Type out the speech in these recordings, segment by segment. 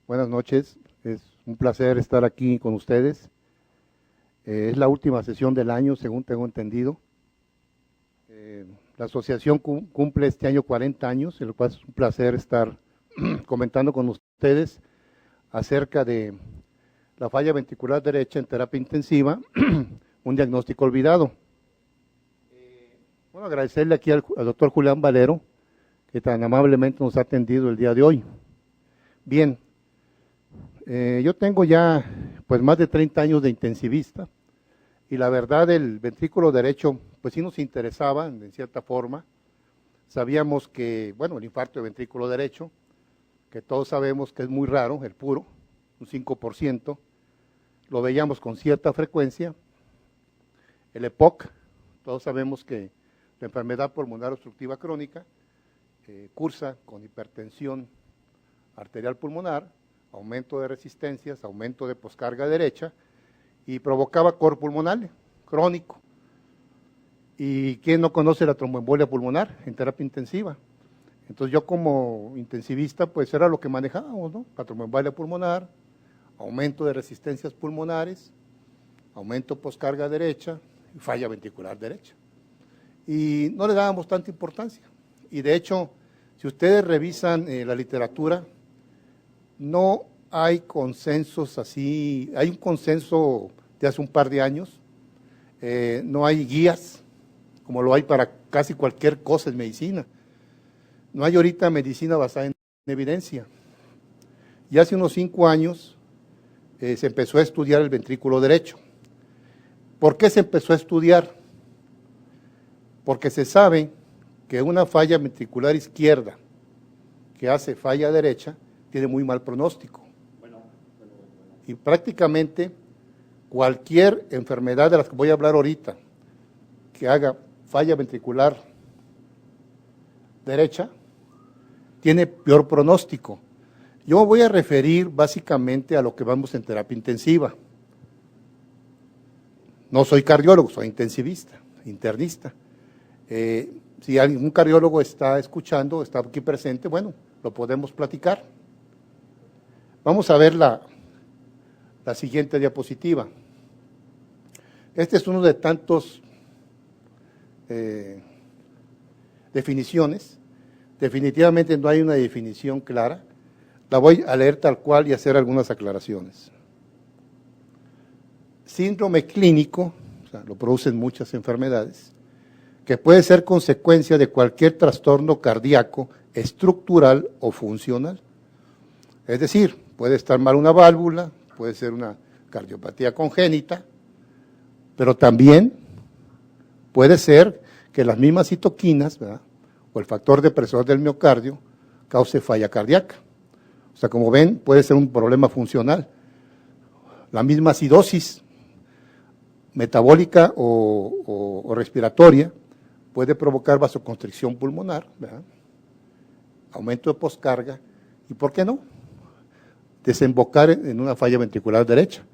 Buenas noches, es un placer estar aquí con ustedes. Es la última sesión del año, según tengo entendido. La asociación cumple este año 40 años, en lo cual es un placer estar comentando con ustedes acerca de la falla ventricular derecha en terapia intensiva, un diagnóstico olvidado. Bueno, agradecerle aquí al doctor Julián Valero, que tan amablemente nos ha atendido el día de hoy. Bien, yo tengo ya pues más de 30 años de intensivista y la verdad el ventrículo derecho pues sí nos interesaba en cierta forma. Sabíamos que, bueno, el infarto de ventrículo derecho, que todos sabemos que es muy raro, el puro, un 5%, lo veíamos con cierta frecuencia. El EPOC, todos sabemos que la enfermedad pulmonar obstructiva crónica cursa con hipertensión arterial pulmonar, aumento de resistencias, aumento de poscarga derecha y provocaba cor pulmonar crónico. ¿Y quién no conoce la tromboembolia pulmonar en terapia intensiva? Entonces yo como intensivista pues era lo que manejábamos, ¿no? La tromboembolia pulmonar, aumento de resistencias pulmonares, aumento poscarga derecha y falla ventricular derecha. Y no le dábamos tanta importancia. Y de hecho, si ustedes revisan la literatura, no hay consensos así, hay un consenso de hace un par de años, no hay guías, como lo hay para casi cualquier cosa en medicina. No hay ahorita medicina basada en evidencia. Y hace unos 5 años se empezó a estudiar el ventrículo derecho. ¿Por qué se empezó a estudiar? Porque se sabe que una falla ventricular izquierda que hace falla derecha tiene muy mal pronóstico. Y prácticamente cualquier enfermedad de las que voy a hablar ahorita que haga falla ventricular derecha tiene peor pronóstico. Yo me voy a referir básicamente a lo que vamos en terapia intensiva. No soy cardiólogo, soy intensivista, internista. Si algún cardiólogo está escuchando, está aquí presente, bueno, lo podemos platicar. Vamos a ver la siguiente diapositiva. Este es uno de tantos definiciones. Definitivamente no hay una definición clara. La voy a leer tal cual y hacer algunas aclaraciones. Síndrome clínico, o sea, lo producen muchas enfermedades, que puede ser consecuencia de cualquier trastorno cardíaco, estructural o funcional. Es decir, puede estar mal una válvula, puede ser una cardiopatía congénita, pero también puede ser que las mismas citoquinas, ¿verdad?, o el factor depresor del miocardio cause falla cardíaca. O sea, como ven, puede ser un problema funcional. La misma acidosis metabólica o respiratoria puede provocar vasoconstricción pulmonar, ¿verdad?, aumento de poscarga, y ¿por qué no?, desembocar en una falla ventricular derecha.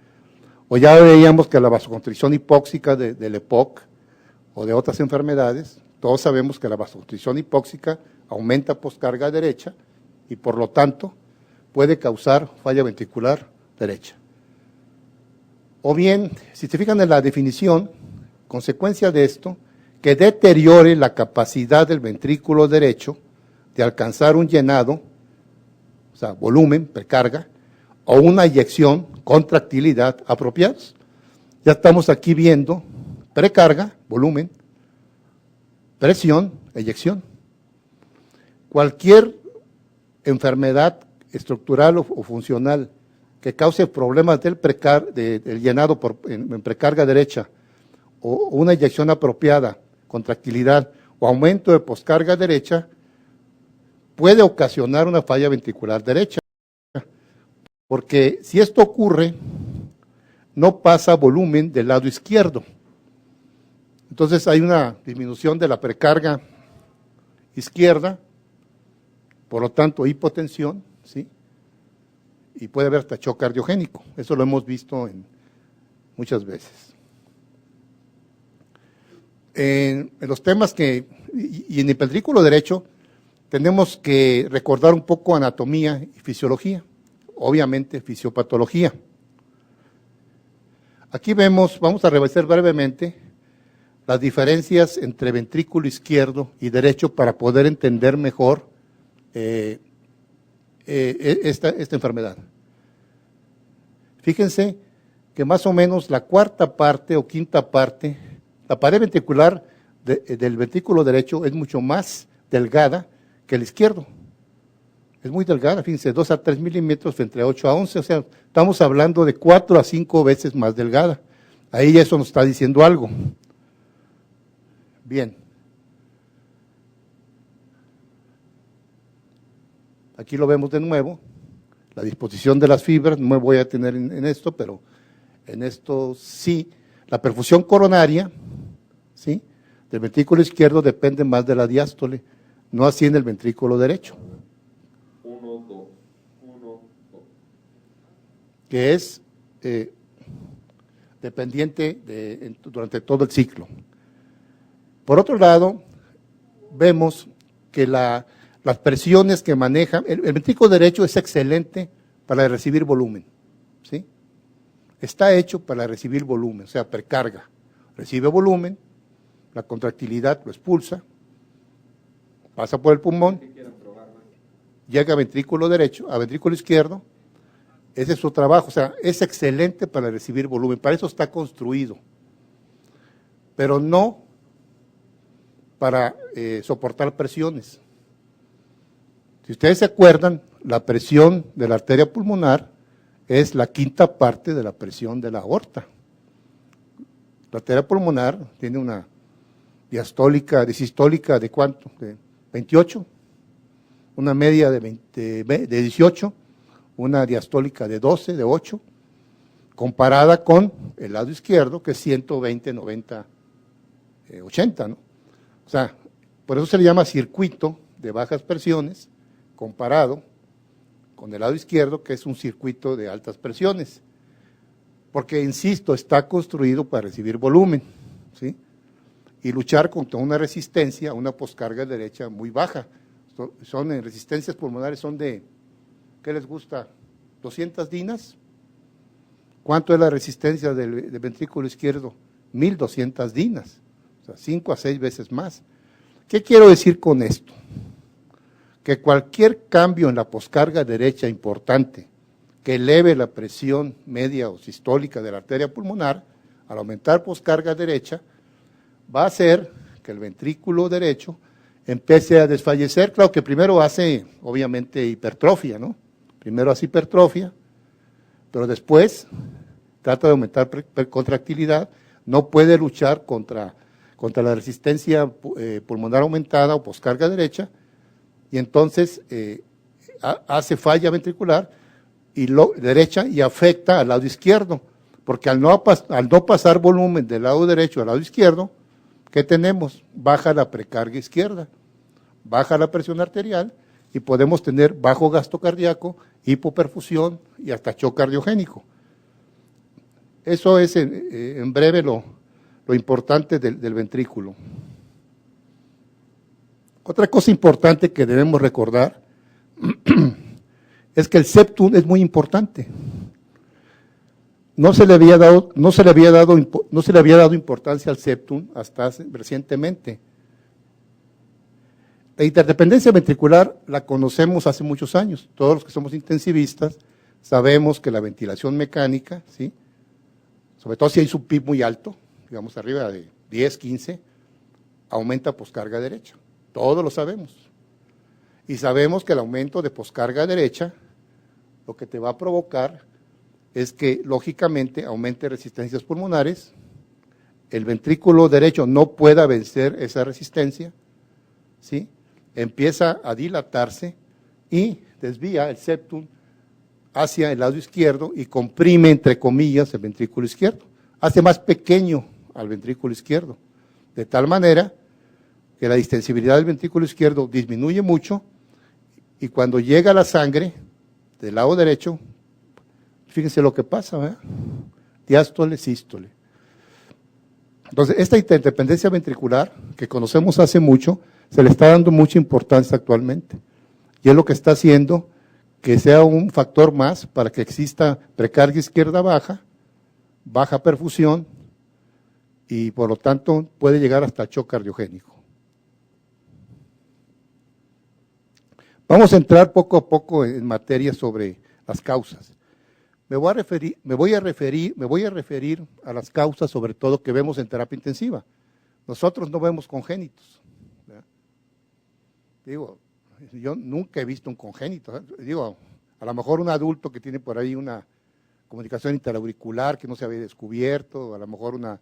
O ya veíamos que la vasoconstricción hipóxica del EPOC o de otras enfermedades, todos sabemos que la vasoconstricción hipóxica aumenta poscarga derecha y por lo tanto puede causar falla ventricular derecha. O bien, si se fijan en la definición, consecuencia de esto, que deteriore la capacidad del ventrículo derecho de alcanzar un llenado, o sea, volumen, precarga, o una eyección, contractilidad apropiados. Ya estamos aquí viendo precarga, volumen, presión, eyección. Cualquier enfermedad estructural o funcional que cause problemas del llenado en precarga derecha, o una eyección apropiada, contractilidad o aumento de poscarga derecha, puede ocasionar una falla ventricular derecha. Porque si esto ocurre, no pasa volumen del lado izquierdo. Entonces hay una disminución de la precarga izquierda, por lo tanto hipotensión, ¿sí?, y puede haber hasta shock cardiogénico. Eso lo hemos visto muchas veces. En los temas y en el ventrículo derecho tenemos que recordar un poco anatomía y fisiología. obviamente fisiopatología. Aquí vamos a revisar brevemente las diferencias entre ventrículo izquierdo y derecho para poder entender mejor esta enfermedad. Fíjense que más o menos la cuarta parte o quinta parte, la pared ventricular del ventrículo derecho es mucho más delgada que el izquierdo. Es muy delgada, fíjense, 2 a 3 milímetros entre 8 a 11, o sea, estamos hablando de 4 a 5 veces más delgada. Ahí eso nos está diciendo algo. Bien. Aquí lo vemos de nuevo, la disposición de las fibras, no me voy a detener en esto, pero en esto sí. La perfusión coronaria, ¿sí?, del ventrículo izquierdo depende más de la diástole, no así en el ventrículo derecho. 1, 2, 1, 2. Que es dependiente durante todo el ciclo. Por otro lado, vemos que las presiones que maneja, el ventrículo derecho es excelente para recibir volumen, ¿sí? Está hecho para recibir volumen, o sea, precarga. Recibe volumen, la contractilidad lo expulsa, pasa por el pulmón, llega a ventrículo derecho, a ventrículo izquierdo. Ese es su trabajo, o sea, es excelente para recibir volumen, para eso está construido, pero no para soportar presiones. Si ustedes se acuerdan, la presión de la arteria pulmonar es la quinta parte de la presión de la aorta. La arteria pulmonar tiene una diastólica, de sistólica de ¿cuánto? De 28, una media de 18, una diastólica de 12, de 8, comparada con el lado izquierdo, que es 120, 90, 80, ¿no? O sea, por eso se le llama circuito de bajas presiones, comparado con el lado izquierdo, que es un circuito de altas presiones. Porque, insisto, está construido para recibir volumen, ¿sí?, y luchar contra una resistencia, una poscarga derecha muy baja. Son en resistencias pulmonares, son de, ¿qué les gusta? 200 dinas. ¿Cuánto es la resistencia del ventrículo izquierdo? 1200 dinas, o sea, 5 a 6 veces más. ¿Qué quiero decir con esto? Que cualquier cambio en la poscarga derecha importante que eleve la presión media o sistólica de la arteria pulmonar, al aumentar poscarga derecha, va a hacer que el ventrículo derecho empiece a desfallecer. Claro que primero hace, obviamente, hipertrofia, ¿no? Primero hace hipertrofia, pero después trata de aumentar contractilidad, no puede luchar contra la resistencia pulmonar aumentada o poscarga derecha, y entonces hace falla ventricular derecha y afecta al lado izquierdo, porque al no pasar volumen del lado derecho al lado izquierdo, ¿qué tenemos? Baja la precarga izquierda, baja la presión arterial y podemos tener bajo gasto cardíaco, hipoperfusión y hasta shock cardiogénico. Eso es en breve lo importante del ventrículo. Otra cosa importante que debemos recordar es que el septum es muy importante. No se le había dado importancia al septum hasta recientemente. La interdependencia ventricular la conocemos hace muchos años. Todos los que somos intensivistas sabemos que la ventilación mecánica, ¿sí?, sobre todo si hay un PIB muy alto, digamos arriba de 10, 15, aumenta poscarga derecha. Todos lo sabemos. Y sabemos que el aumento de poscarga derecha lo que te va a provocar es que, lógicamente, aumente resistencias pulmonares, el ventrículo derecho no pueda vencer esa resistencia, ¿sí?, empieza a dilatarse y desvía el septum hacia el lado izquierdo y comprime, entre comillas, el ventrículo izquierdo. Hace más pequeño al ventrículo izquierdo, de tal manera que la distensibilidad del ventrículo izquierdo disminuye mucho y cuando llega la sangre del lado derecho, fíjense lo que pasa, ¿verdad? Diástole, sístole. Entonces, esta interdependencia ventricular, que conocemos hace mucho, se le está dando mucha importancia actualmente. Y es lo que está haciendo que sea un factor más para que exista precarga izquierda baja, baja perfusión y por lo tanto puede llegar hasta shock cardiogénico. Vamos a entrar poco a poco en materia sobre las causas. Me voy a referir a las causas, sobre todo que vemos en terapia intensiva. Nosotros no vemos congénitos, ¿verdad? Digo, yo nunca he visto un congénito, ¿eh? Digo, a lo mejor un adulto que tiene por ahí una comunicación interauricular que no se había descubierto, a lo mejor una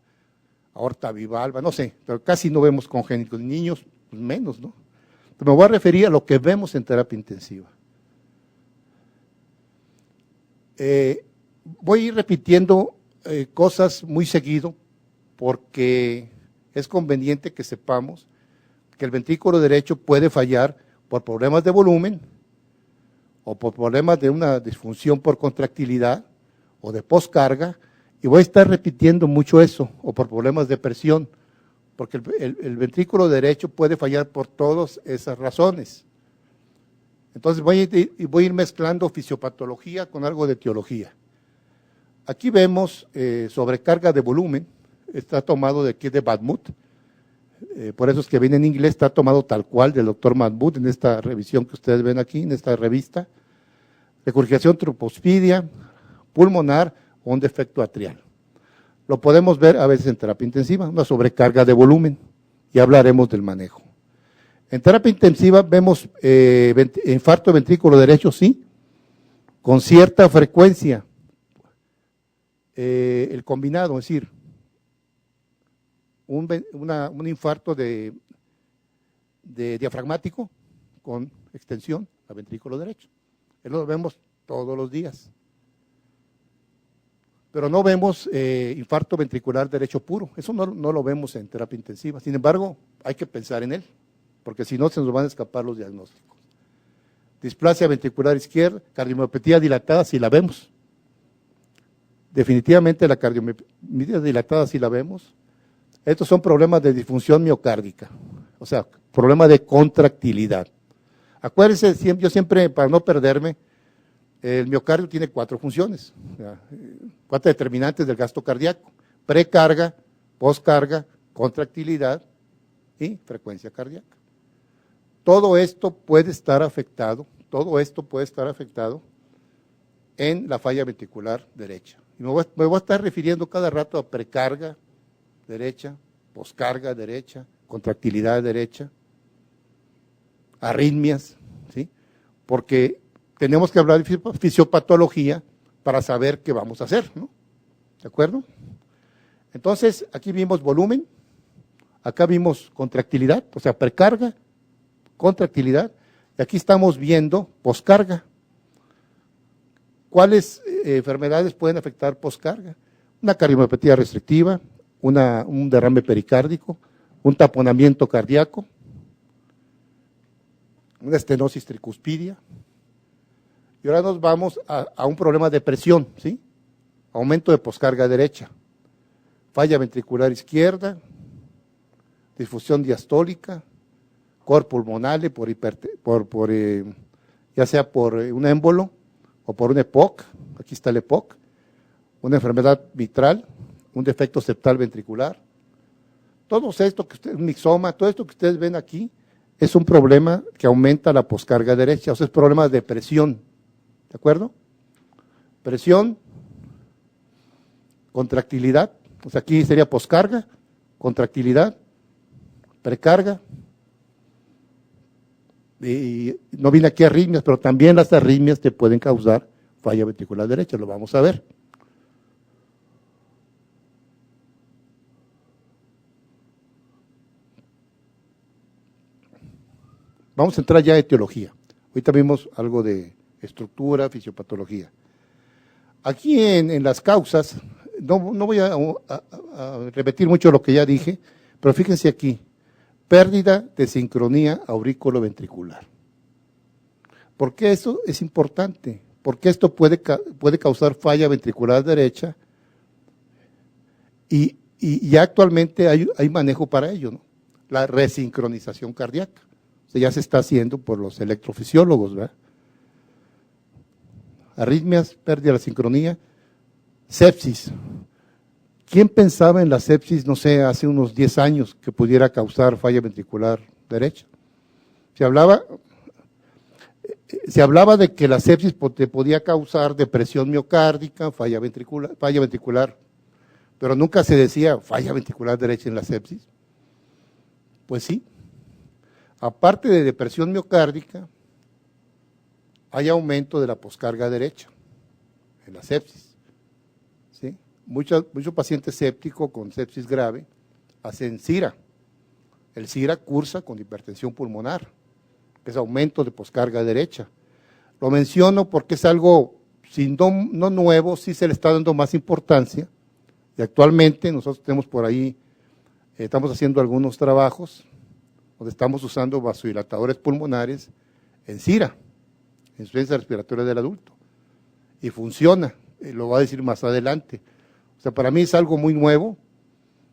aorta bivalva, no sé, pero casi no vemos congénitos, niños pues menos, ¿no? Pero me voy a referir a lo que vemos en terapia intensiva. Voy a ir repitiendo cosas muy seguido porque es conveniente que sepamos que el ventrículo derecho puede fallar por problemas de volumen o por problemas de una disfunción por contractilidad o de poscarga, y voy a estar repitiendo mucho eso, o por problemas de presión, porque el ventrículo derecho puede fallar por todas esas razones. Entonces voy a ir mezclando fisiopatología con algo de etiología. Aquí vemos sobrecarga de volumen, está tomado de aquí de Badmut, por eso es que viene en inglés, está tomado tal cual del doctor Badmut en esta revisión que ustedes ven aquí, en esta revista. Regurgitación tropospidia, pulmonar o un defecto atrial. Lo podemos ver a veces en terapia intensiva, una sobrecarga de volumen, y hablaremos del manejo. En terapia intensiva vemos infarto ventrículo derecho, sí, con cierta frecuencia. El combinado, es decir, un infarto de diafragmático con extensión a ventrículo derecho. Eso lo vemos todos los días. Pero no vemos infarto ventricular derecho puro, eso no lo vemos en terapia intensiva. Sin embargo, hay que pensar en él, porque si no se nos van a escapar los diagnósticos. Displasia ventricular izquierda, cardiomiopatía dilatada, si la vemos. Definitivamente la cardiomiopatía dilatada, si la vemos. Estos son problemas de disfunción miocárdica, o sea, problemas de contractilidad. Acuérdense, yo siempre, para no perderme, el miocardio tiene 4 funciones, 4 determinantes del gasto cardíaco: precarga, poscarga, contractilidad y frecuencia cardíaca. Todo esto puede estar afectado en la falla ventricular derecha. Y me voy a estar refiriendo cada rato a precarga derecha, poscarga derecha, contractilidad derecha, arritmias, ¿sí? Porque tenemos que hablar de fisiopatología para saber qué vamos a hacer, ¿no? ¿De acuerdo? Entonces, aquí vimos volumen, acá vimos contractilidad, o sea, precarga, contractilidad, y aquí estamos viendo poscarga. ¿Cuáles enfermedades pueden afectar poscarga? Una cardiomiopatía restrictiva, un derrame pericárdico, un taponamiento cardíaco, una estenosis tricuspidia. Y ahora nos vamos a un problema de presión, ¿sí? Aumento de poscarga derecha, falla ventricular izquierda, disfunción diastólica, cor pulmonale ya sea por un émbolo o por un EPOC, aquí está el EPOC, una enfermedad mitral, un defecto septal ventricular. Todo esto un mixoma, todo esto que ustedes ven aquí es un problema que aumenta la poscarga derecha, o sea, es problema de presión. ¿De acuerdo? Presión, contractilidad, o sea, aquí sería poscarga, contractilidad, precarga, y no viene aquí arritmias, pero también las arritmias te pueden causar falla ventricular derecha, lo vamos a ver. Vamos a entrar ya a etiología. Ahorita vimos algo de estructura, fisiopatología. Aquí en las causas, no voy a repetir mucho lo que ya dije, pero fíjense aquí, pérdida de sincronía aurículo-ventricular. ¿Por qué eso es importante? Porque esto puede causar falla ventricular derecha y ya actualmente hay manejo para ello, ¿no? La resincronización cardíaca. O sea, ya se está haciendo por los electrofisiólogos, ¿verdad? arritmias, pérdida de la sincronía, sepsis. ¿Quién pensaba en la sepsis, no sé, hace unos 10 años que pudiera causar falla ventricular derecha? Se hablaba de que la sepsis te podía causar depresión miocárdica, falla ventricular, pero nunca se decía falla ventricular derecha en la sepsis. Pues sí, aparte de depresión miocárdica, hay aumento de la poscarga derecha en la sepsis. ¿Sí? Muchos pacientes sépticos con sepsis grave hacen CIRA. El CIRA cursa con hipertensión pulmonar, que es aumento de poscarga derecha. Lo menciono porque es algo, si no nuevo, sí se le está dando más importancia. Y actualmente nosotros tenemos por ahí, estamos haciendo algunos trabajos donde estamos usando vasodilatadores pulmonares en CIRA, insuficiencia respiratoria del adulto. Y funciona, lo va a decir más adelante. O sea, para mí es algo muy nuevo.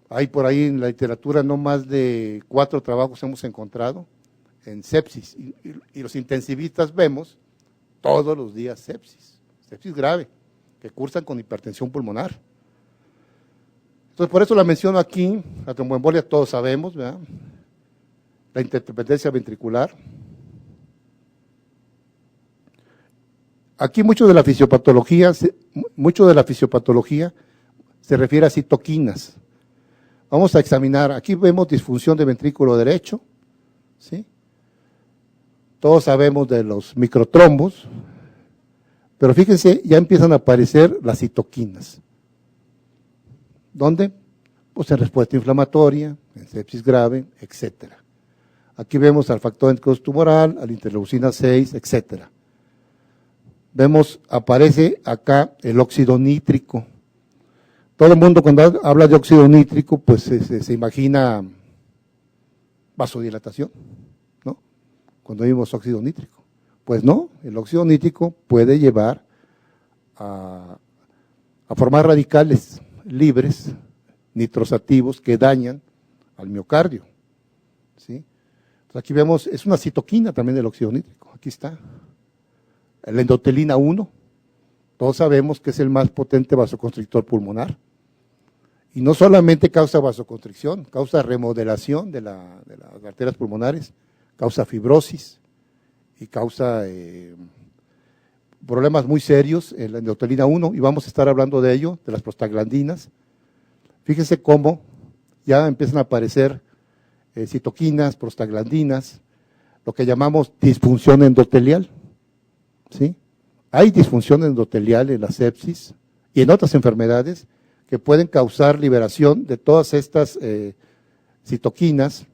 Hay por ahí en la literatura no más de 4 trabajos hemos encontrado en sepsis. Y los intensivistas vemos todos los días sepsis grave, que cursan con hipertensión pulmonar. Entonces, por eso la menciono aquí. La tromboembolia todos sabemos, ¿verdad? La interdependencia ventricular. Aquí mucho de la fisiopatología se refiere a citoquinas. Vamos a examinar, aquí vemos disfunción de ventrículo derecho, ¿sí? Todos sabemos de los microtrombos, pero fíjense, ya empiezan a aparecer las citoquinas. ¿Dónde? Pues en respuesta inflamatoria, en sepsis grave, etcétera. Aquí vemos al factor de necrosis tumoral, a la interleucina 6, etcétera. Vemos, aparece acá el óxido nítrico. Todo el mundo cuando habla de óxido nítrico, pues se imagina vasodilatación, ¿no? Cuando vimos óxido nítrico. Pues no, el óxido nítrico puede llevar a formar radicales libres, nitrosativos, que dañan al miocardio, ¿sí? Entonces aquí vemos, es una citoquina también del óxido nítrico, aquí está. La endotelina 1, todos sabemos que es el más potente vasoconstrictor pulmonar. Y no solamente causa vasoconstricción, causa remodelación de las arterias pulmonares, causa fibrosis y causa problemas muy serios en la endotelina 1, y vamos a estar hablando de ello, de las prostaglandinas. Fíjense cómo ya empiezan a aparecer citoquinas, prostaglandinas, lo que llamamos disfunción endotelial. ¿Sí? Hay disfunción endotelial en la sepsis y en otras enfermedades que pueden causar liberación de todas estas citoquinas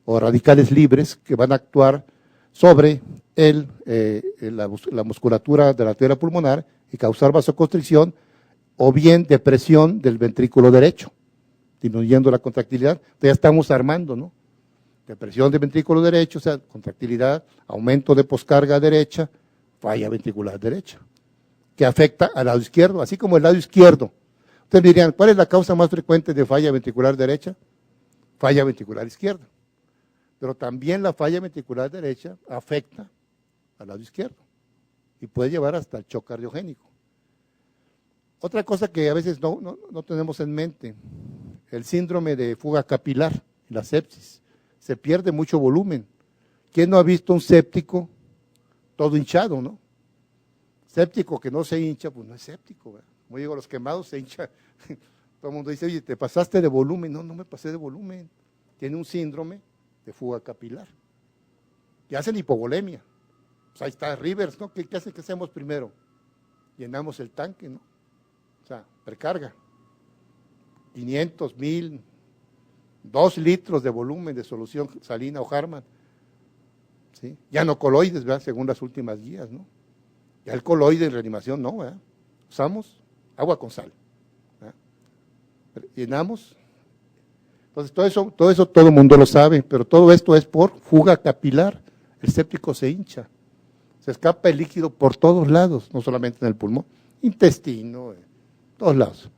o radicales libres que van a actuar sobre la musculatura de la arteria pulmonar y causar vasoconstricción o bien depresión del ventrículo derecho, disminuyendo la contractilidad. Entonces ya estamos armando, ¿no? Depresión del ventrículo derecho, o sea, contractilidad, aumento de poscarga derecha, falla ventricular derecha, que afecta al lado izquierdo, así como el lado izquierdo. Ustedes dirían, ¿cuál es la causa más frecuente de falla ventricular derecha? Falla ventricular izquierda. Pero también la falla ventricular derecha afecta al lado izquierdo y puede llevar hasta el shock cardiogénico. Otra cosa que a veces no tenemos en mente, el síndrome de fuga capilar, la sepsis. Se pierde mucho volumen. ¿Quién no ha visto un séptico todo hinchado, no? Séptico que no se hincha, pues no es séptico, ¿verdad? Como digo, los quemados se hincha. Todo el mundo dice, oye, ¿te pasaste de volumen? No, no me pasé de volumen. Tiene un síndrome de fuga capilar. Y hacen hipovolemia. Pues ahí está Rivers, ¿no? ¿Qué hacemos primero? Llenamos el tanque, ¿no? O sea, precarga. 500, 1000, 2 litros de volumen de solución salina o Harman. ¿Sí? Ya no coloides, ¿verdad? Según las últimas guías, ¿no? Ya el coloide en reanimación no, ¿verdad? Usamos agua con sal, ¿verdad? Llenamos. Entonces todo eso todo el mundo lo sabe, pero todo esto es por fuga capilar. El séptico se hincha, se escapa el líquido por todos lados, no solamente en el pulmón, intestino, todos lados.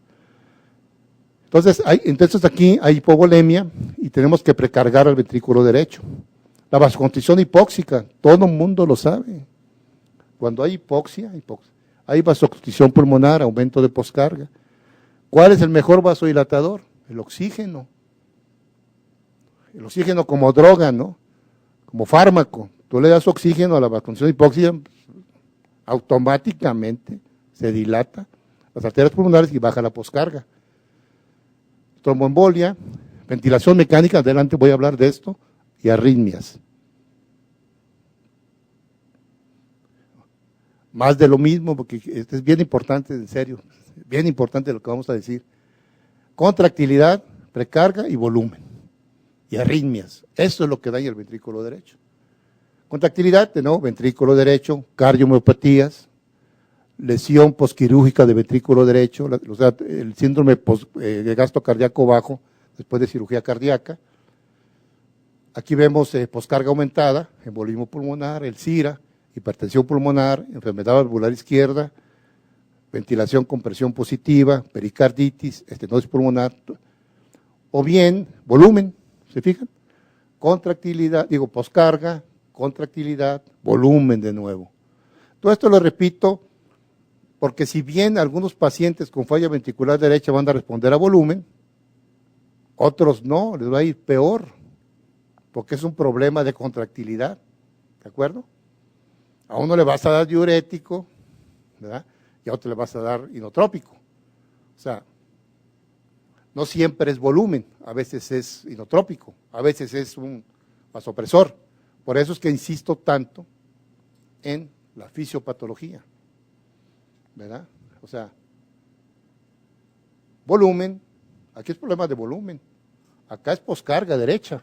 Entonces aquí hay hipovolemia y tenemos que precargar al ventrículo derecho. La vasoconstricción hipóxica, todo el mundo lo sabe. Cuando hay hipoxia, Hay vasoconstricción pulmonar, aumento de poscarga. ¿Cuál es el mejor vasodilatador? El oxígeno. El oxígeno como droga, ¿no? Como fármaco. Tú le das oxígeno a la vasoconstricción hipóxida, automáticamente se dilata las arterias pulmonares y baja la poscarga. Tromboembolia, ventilación mecánica, adelante voy a hablar de esto, y arritmias. Más de lo mismo, porque esto es bien importante, en serio, bien importante lo que vamos a decir. Contractilidad, precarga y volumen. Y arritmias. Eso es lo que daña el ventrículo derecho. Contractilidad, de nuevo, ventrículo derecho, cardiomiopatías, lesión posquirúrgica de ventrículo derecho, o sea, el síndrome de gasto cardíaco bajo después de cirugía cardíaca. Aquí vemos poscarga aumentada, embolismo pulmonar, el SIRA, hipertensión pulmonar, enfermedad valvular izquierda, ventilación con presión positiva, pericarditis, estenosis pulmonar, o bien volumen, ¿se fijan? Contractilidad, poscarga, contractilidad, volumen de nuevo. Todo esto lo repito porque si bien algunos pacientes con falla ventricular derecha van a responder a volumen, otros no, les va a ir peor, porque es un problema de contractilidad, ¿de acuerdo? A uno le vas a dar diurético, ¿verdad? Y a otro le vas a dar inotrópico. O sea, no siempre es volumen, a veces es inotrópico, a veces es un vasopresor. Por eso es que insisto tanto en la fisiopatología, ¿verdad? O sea, volumen, aquí es problema de volumen, acá es poscarga derecha,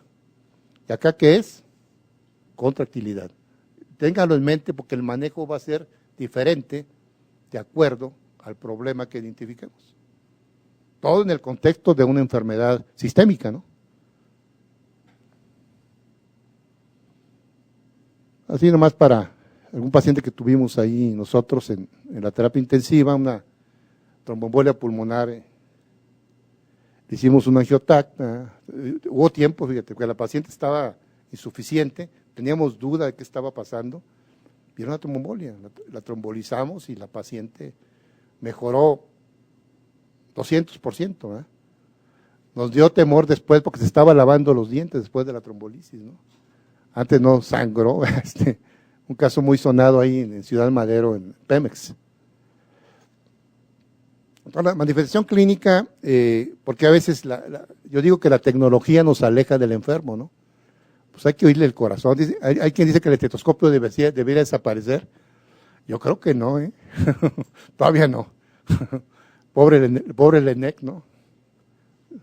y acá ¿qué es? Contractilidad. Ténganlo en mente porque el manejo va a ser diferente de acuerdo al problema que identifiquemos. Todo en el contexto de una enfermedad sistémica, ¿no? Así nomás para algún paciente que tuvimos ahí nosotros en la terapia intensiva, una tromboembolia pulmonar, le hicimos un angiotac, hubo tiempo, fíjate, que la paciente estaba insuficiente, teníamos duda de qué estaba pasando, y era una tromboembolia, la trombolizamos y la paciente mejoró 200%, ¿verdad? Nos dio temor después porque se estaba lavando los dientes después de la trombolisis, ¿no? Antes no sangró, un caso muy sonado ahí en Ciudad Madero, en Pemex. Entonces, la manifestación clínica, porque a veces yo digo que la tecnología nos aleja del enfermo, ¿no? Pues hay que oírle el corazón. Hay quien dice que el estetoscopio debería desaparecer. Yo creo que no, todavía no. Pobre Lenec, ¿no?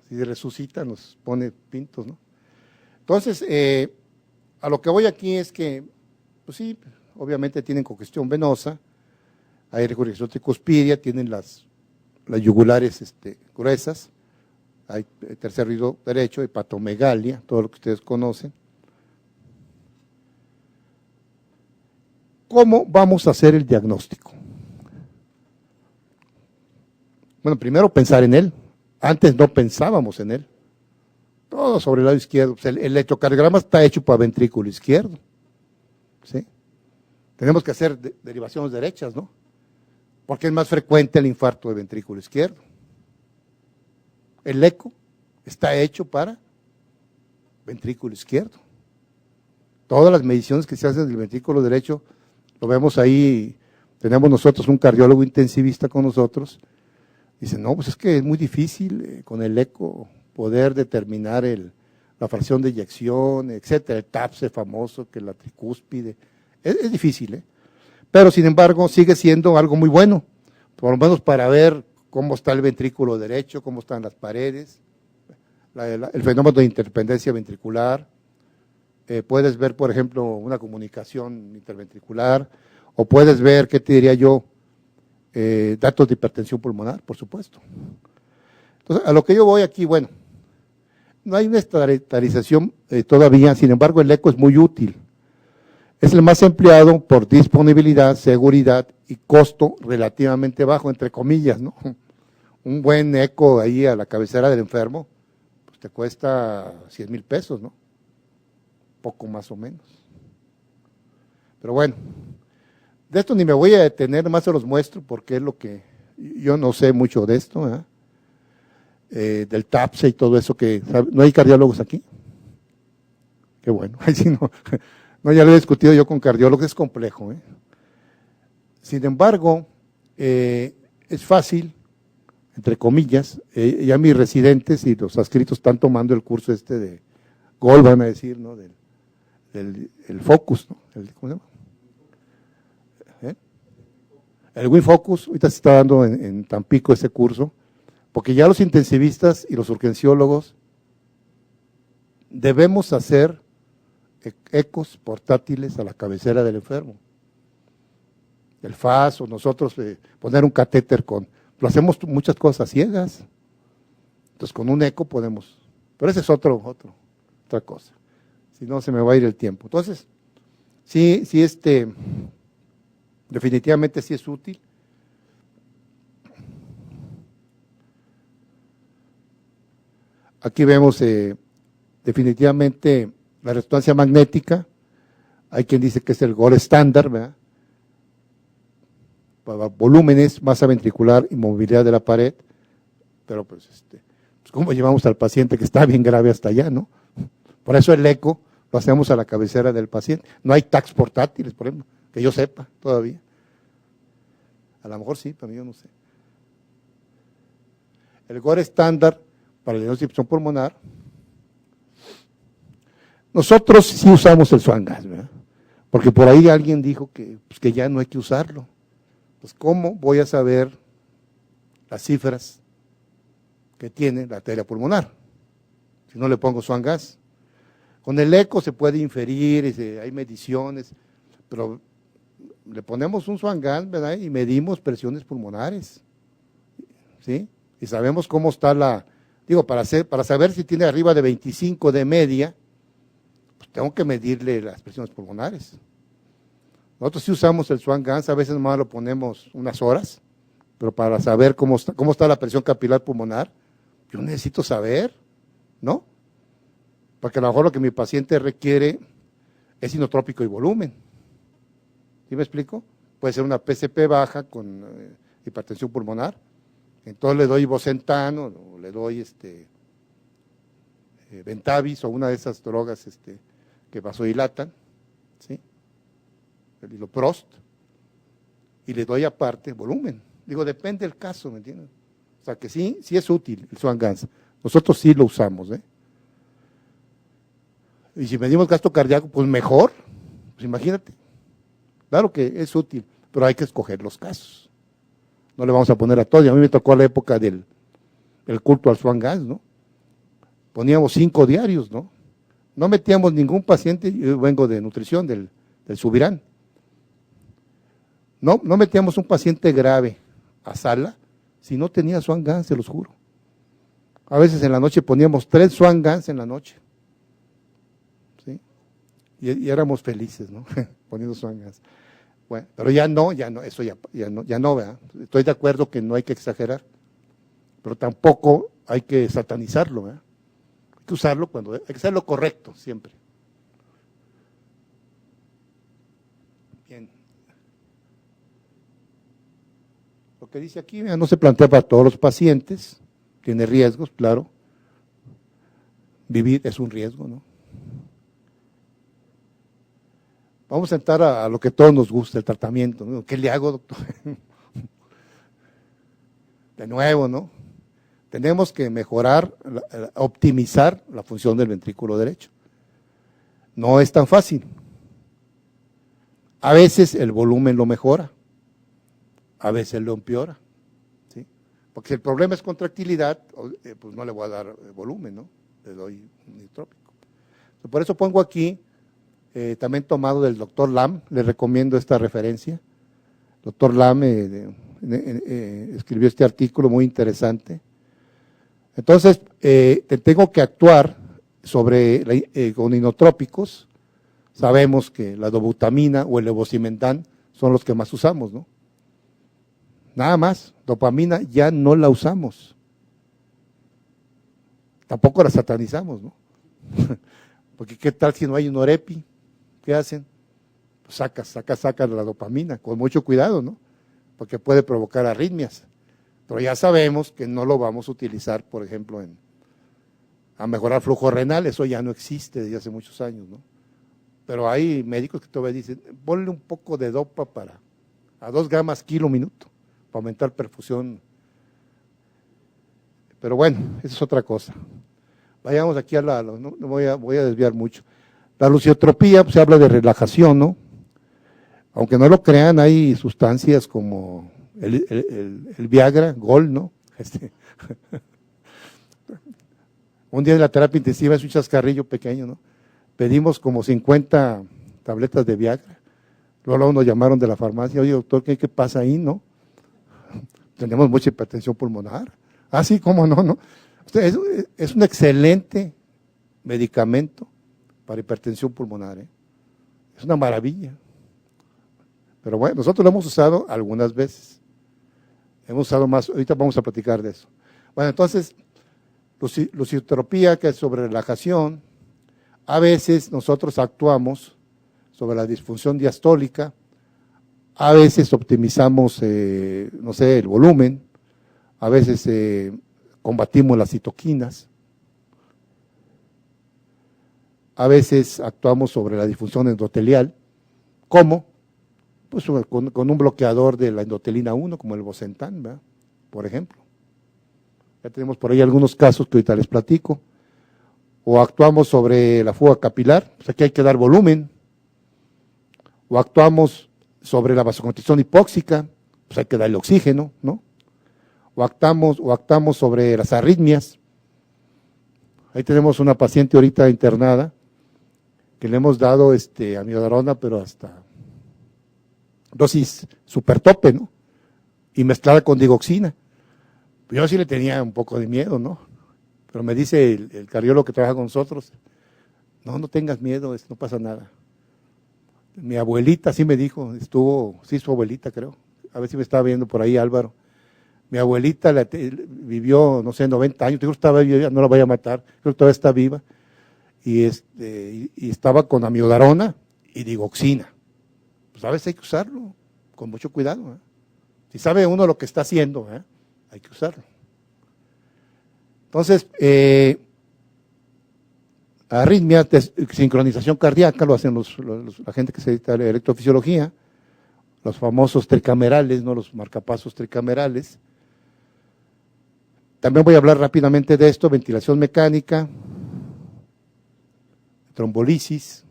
Si resucita nos pone pintos, ¿no? Entonces, a lo que voy aquí es que, pues sí, obviamente tienen congestión venosa, hay regurgitación tricuspidia, tienen las yugulares gruesas, hay tercer oído derecho, hepatomegalia, todo lo que ustedes conocen. ¿Cómo vamos a hacer el diagnóstico? Bueno, primero pensar en él. Antes no pensábamos en él. Todo sobre el lado izquierdo. Pues el electrocardiograma está hecho para ventrículo izquierdo. ¿Sí? Tenemos que hacer derivaciones derechas, ¿no? Porque es más frecuente el infarto de ventrículo izquierdo. El eco está hecho para ventrículo izquierdo. Todas las mediciones que se hacen del ventrículo derecho, lo vemos ahí, tenemos nosotros un cardiólogo intensivista con nosotros, dice, no, pues es que es muy difícil con el eco poder determinar la fracción de eyección, etcétera, el TAPSE famoso, que es la tricúspide, es difícil, pero sin embargo sigue siendo algo muy bueno, por lo menos para ver cómo está el ventrículo derecho, cómo están las paredes, el fenómeno de interdependencia ventricular, puedes ver, por ejemplo, una comunicación interventricular, o puedes ver, ¿qué te diría yo? Datos de hipertensión pulmonar, por supuesto. Entonces, a lo que yo voy aquí, bueno, no hay una estandarización todavía, sin embargo, el eco es muy útil. Es el más empleado por disponibilidad, seguridad y costo relativamente bajo, entre comillas, ¿no? Un buen eco ahí a la cabecera del enfermo, pues te cuesta 100,000 pesos, ¿no? Poco más o menos. Pero bueno, De esto ni me voy a detener, más se los muestro porque es lo que yo no sé mucho de esto, del TAPSE y todo eso que, ¿no hay cardiólogos aquí? Qué bueno, ahí sí no, no, ya lo he discutido yo con cardiólogos, es complejo. Sin embargo, es fácil, entre comillas, ya mis residentes y los adscritos están tomando el curso de GOL, van a decir, ¿no? El Focus, ¿no? ¿Cómo se llama? El WinFocus, ahorita se está dando en Tampico ese curso, porque ya los intensivistas y los urgenciólogos debemos hacer ecos portátiles a la cabecera del enfermo. El FAS o nosotros poner un catéter lo hacemos muchas cosas ciegas. Entonces con un eco podemos, pero ese es otra cosa. Si no se me va a ir el tiempo. Entonces, sí, definitivamente sí es útil. Aquí vemos definitivamente la resonancia magnética. Hay quien dice que es el gold estándar, ¿verdad? Para volúmenes, masa ventricular y movilidad de la pared. Pero pues, ¿cómo llevamos al paciente que está bien grave hasta allá, no? Por eso el eco lo hacemos a la cabecera del paciente. No hay TACs portátiles, por ejemplo, que yo sepa todavía. A lo mejor sí, pero yo no sé. El GOR estándar para la diagnóstico de disfunción pulmonar. Nosotros sí usamos el Swan gas, ¿verdad? Porque por ahí alguien dijo que ya no hay que usarlo. Pues, ¿cómo voy a saber las cifras que tiene la arteria pulmonar si no le pongo Swan gas? Con el eco se puede inferir, hay mediciones, pero le ponemos un Swan gas, ¿verdad? Y medimos presiones pulmonares, ¿sí? Y sabemos cómo está para saber si tiene arriba de 25 de media, pues tengo que medirle las presiones pulmonares. Nosotros sí usamos el Swan gas, a veces nomás lo ponemos unas horas, pero para saber cómo está la presión capilar pulmonar, yo necesito saber, ¿no? Porque a lo mejor lo que mi paciente requiere es inotrópico y volumen. ¿Sí me explico? Puede ser una PCP baja con hipertensión pulmonar. Entonces le doy Bosentano, o le doy Ventavis o una de esas drogas que vasodilatan, ¿sí? El Iloprost, y le doy aparte volumen. Depende del caso, ¿me entiendes? O sea que sí es útil el Swan gas. Nosotros sí lo usamos, Y si medimos gasto cardíaco, pues mejor. Pues imagínate. Claro que es útil, pero hay que escoger los casos. No le vamos a poner a todos. Y a mí me tocó la época del culto al Swan gas, ¿no? Poníamos 5 diarios, ¿no? No metíamos ningún paciente, yo vengo de nutrición, del Subirán. No metíamos un paciente grave a sala si no tenía Swan gas, se los juro. A veces en la noche poníamos 3 Swan gas en la noche. ¿Sí? Y éramos felices, ¿no? Poniendo Swan gas. Bueno, pero ya no, eso ya no, ¿verdad? Estoy de acuerdo que no hay que exagerar, pero tampoco hay que satanizarlo, ¿verdad? Hay que usarlo hay que hacer lo correcto siempre. Bien. Lo que dice aquí, no se plantea para todos los pacientes, tiene riesgos, claro. Vivir es un riesgo, ¿no? Vamos a entrar a lo que a todos nos gusta, el tratamiento, ¿no? ¿Qué le hago, doctor? De nuevo, ¿no? Tenemos que mejorar, optimizar la función del ventrículo derecho. No es tan fácil. A veces el volumen lo mejora, a veces lo empeora, ¿sí? Porque si el problema es contractilidad, pues no le voy a dar volumen, ¿no? Le doy un inotrópico. Por eso pongo aquí, también tomado del doctor Lam, le recomiendo esta referencia. Doctor Lam escribió este artículo muy interesante. Entonces, tengo que actuar con inotrópicos. Sabemos que la dobutamina o el levosimendan son los que más usamos, ¿no? Nada más, dopamina ya no la usamos. Tampoco la satanizamos, ¿no? Porque ¿qué tal si no hay un orepi? ¿Qué hacen? saca la dopamina, con mucho cuidado, ¿no? Porque puede provocar arritmias. Pero ya sabemos que no lo vamos a utilizar, por ejemplo, a mejorar flujo renal, eso ya no existe desde hace muchos años, ¿no? Pero hay médicos que todavía dicen, ponle un poco de dopa a 2 gramos kilo minuto, para aumentar perfusión. Pero bueno, eso es otra cosa. Vayamos aquí no voy a desviar mucho. La luciotropía, pues, se habla de relajación, ¿no? Aunque no lo crean, hay sustancias como el Viagra, Gol, ¿no? Un día en la terapia intensiva es un chascarrillo pequeño, ¿no? Pedimos como 50 tabletas de Viagra. Luego nos llamaron de la farmacia, oye doctor, ¿qué pasa ahí, no? Tenemos mucha hipertensión pulmonar. Ah, sí, ¿cómo no, no? Es un excelente medicamento para hipertensión pulmonar, ¿eh? Es una maravilla. Pero bueno, nosotros lo hemos usado algunas veces. Hemos usado más, ahorita vamos a platicar de eso. Bueno, entonces, lucidotropía, que es sobre relajación. A veces nosotros actuamos sobre la disfunción diastólica, a veces optimizamos, no sé, el volumen, a veces combatimos las citoquinas, a veces actuamos sobre la disfunción endotelial. ¿Cómo? Pues con un bloqueador de la endotelina 1, como el Bosentan, ¿verdad? Por ejemplo. Ya tenemos por ahí algunos casos que ahorita les platico. O actuamos sobre la fuga capilar, pues aquí hay que dar volumen. O actuamos sobre la vasoconstricción hipóxica, pues hay que darle oxígeno, ¿no? O actuamos sobre las arritmias. Ahí tenemos una paciente ahorita internada que le hemos dado amiodarona, pero hasta dosis super tope, ¿no? Y mezclada con digoxina. Yo sí le tenía un poco de miedo, ¿no? Pero me dice el cardiólogo que trabaja con nosotros, no tengas miedo, no pasa nada. Mi abuelita sí me dijo, su abuelita creo, a ver si me estaba viendo por ahí Álvaro. Mi abuelita vivió, no sé, 90 años, creo que estaba viva, no la vaya a matar, creo que todavía está viva, y estaba con amiodarona y digoxina. Pues a veces hay que usarlo, con mucho cuidado, ¿eh? Si sabe uno lo que está haciendo, hay que usarlo. Entonces, arritmias de sincronización cardíaca lo hacen la gente que se dedica a la electrofisiología, los famosos tricamerales, ¿no? Los marcapasos tricamerales. También voy a hablar rápidamente de esto, ventilación mecánica, trombolisis,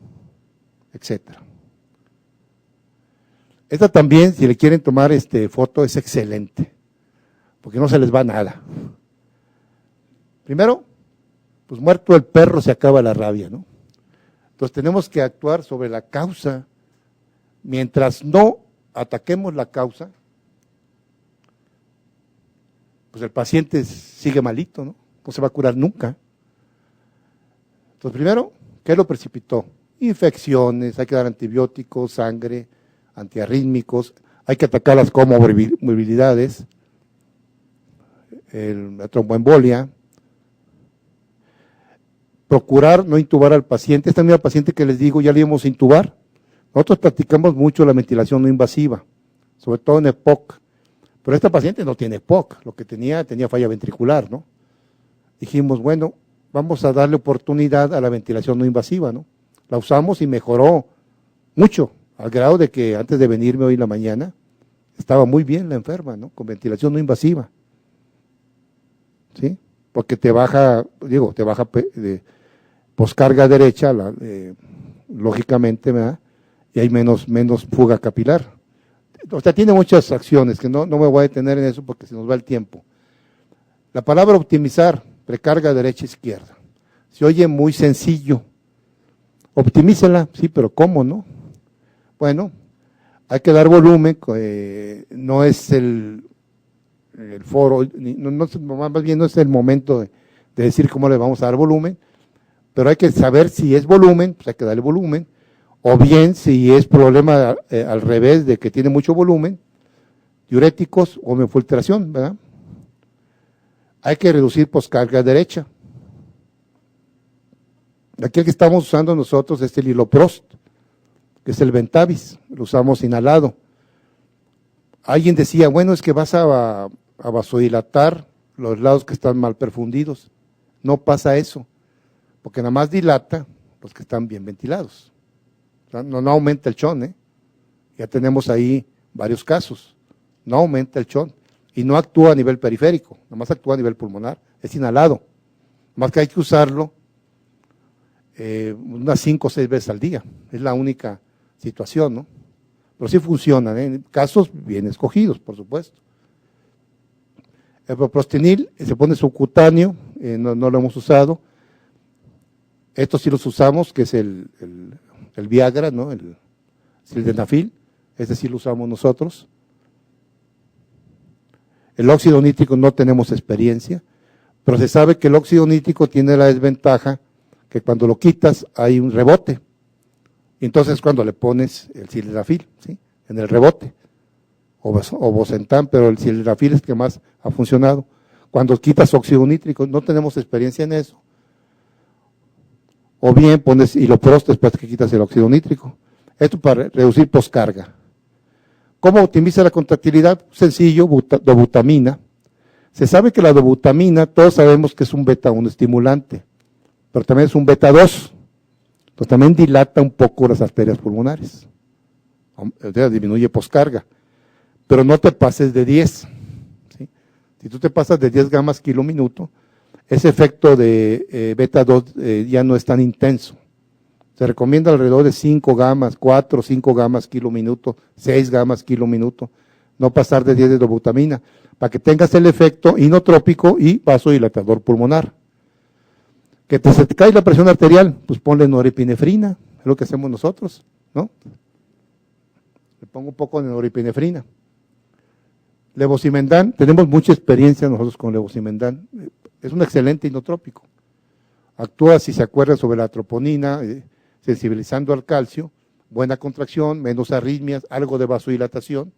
etcétera. Esta también, si le quieren tomar foto, es excelente, porque no se les va nada. Primero, pues muerto el perro se acaba la rabia, ¿no? Entonces tenemos que actuar sobre la causa. Mientras no ataquemos la causa, pues el paciente sigue malito, ¿no? No se va a curar nunca. Entonces primero, ¿qué lo precipitó? Infecciones, hay que dar antibióticos, sangre, antiarrítmicos, hay que atacar las comorbilidades, la tromboembolia, procurar no intubar al paciente. Esta misma paciente que les digo, ya le íbamos a intubar. Nosotros practicamos mucho la ventilación no invasiva, sobre todo en EPOC, pero esta paciente no tiene EPOC, lo que tenía falla ventricular, ¿no? Dijimos, bueno, vamos a darle oportunidad a la ventilación no invasiva, ¿no? La usamos y mejoró mucho, al grado de que antes de venirme hoy en la mañana, estaba muy bien la enferma, ¿no? Con ventilación no invasiva, ¿sí? Porque te baja de poscarga derecha, lógicamente, ¿verdad? Y hay menos fuga capilar. O sea, tiene muchas acciones, que no me voy a detener en eso porque se nos va el tiempo. La palabra optimizar, precarga derecha-izquierda. Se oye muy sencillo. Optimícela, sí, pero ¿cómo, no? Bueno, hay que dar volumen, no es el foro, más bien no es el momento de decir cómo le vamos a dar volumen, pero hay que saber si es volumen, pues hay que darle volumen, o bien si es problema al revés de que tiene mucho volumen, diuréticos o infiltración, ¿verdad? Hay que reducir poscarga derecha. Aquí el que estamos usando nosotros es el Iloprost, que es el Ventavis, lo usamos inhalado. Alguien decía, bueno, es que vas a vasodilatar los lados que están mal perfundidos. No pasa eso, porque nada más dilata los que están bien ventilados. O sea, no aumenta el chón, ¿eh? Ya tenemos ahí varios casos. No aumenta el chón y no actúa a nivel periférico, nada más actúa a nivel pulmonar, es inhalado. Más que hay que usarlo unas 5 o 6 veces al día, es la única situación, ¿no? Pero sí funciona, ¿eh? En casos bien escogidos, por supuesto. El propranolol se pone subcutáneo, no lo hemos usado. Estos sí los usamos, que es el Viagra, ¿no? El sildenafil, ese sí lo usamos nosotros. El óxido nítrico no tenemos experiencia, pero se sabe que el óxido nítrico tiene la desventaja que cuando lo quitas hay un rebote. Y entonces cuando le pones el sildenafil, ¿sí? En el rebote, o Bosentan, pero el sildenafil es el que más ha funcionado. Cuando quitas óxido nítrico, no tenemos experiencia en eso. O bien pones iloprost después que quitas el óxido nítrico. Esto para reducir poscarga. ¿Cómo optimiza la contractilidad? Sencillo, dobutamina. Se sabe que la dobutamina, todos sabemos que es un beta-1 estimulante, pero también es un beta-2. Pues también dilata un poco las arterias pulmonares. O sea, disminuye poscarga. Pero no te pases de 10. ¿Sí? Si tú te pasas de 10 gamas kilo minuto, ese efecto de beta-2 ya no es tan intenso. Se recomienda alrededor de 5 gamas, 4 o 5 gamas kilo minuto, 6 gamas kilo minuto, no pasar de 10 de dobutamina, para que tengas el efecto inotrópico y vasodilatador pulmonar. Que se te cae la presión arterial, pues ponle norepinefrina, es lo que hacemos nosotros, ¿no? Le pongo un poco de norepinefrina. Levosimendan, tenemos mucha experiencia nosotros con levosimendan, es un excelente inotrópico. Actúa, si se acuerdan, sobre la troponina, sensibilizando al calcio, buena contracción, menos arritmias, algo de vasodilatación.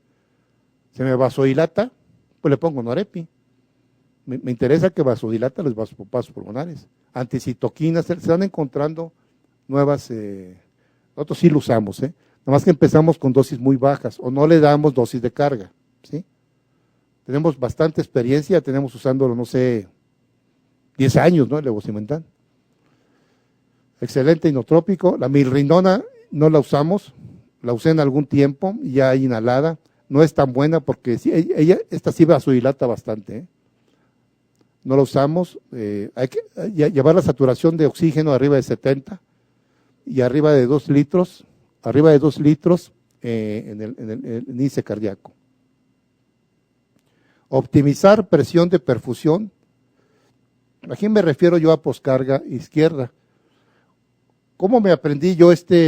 Se me vasodilata, pues le pongo norepi. Me interesa que vasodilata los vasos pulmonares. Anticitoquinas, se están encontrando nuevas, nosotros sí lo usamos, nada más que empezamos con dosis muy bajas o no le damos dosis de carga, ¿sí? Tenemos bastante experiencia, tenemos usándolo, no sé, 10 años, ¿no? El levosimendan. Excelente inotrópico. La milrinona no la usamos, la usé en algún tiempo, ya inhalada, no es tan buena porque esta sí vasodilata bastante, ¿eh? No la usamos, hay que llevar la saturación de oxígeno arriba de 70 y arriba de 2 litros, en el índice cardíaco. Optimizar presión de perfusión. ¿A quién me refiero yo? A poscarga izquierda. ¿Cómo me aprendí yo esta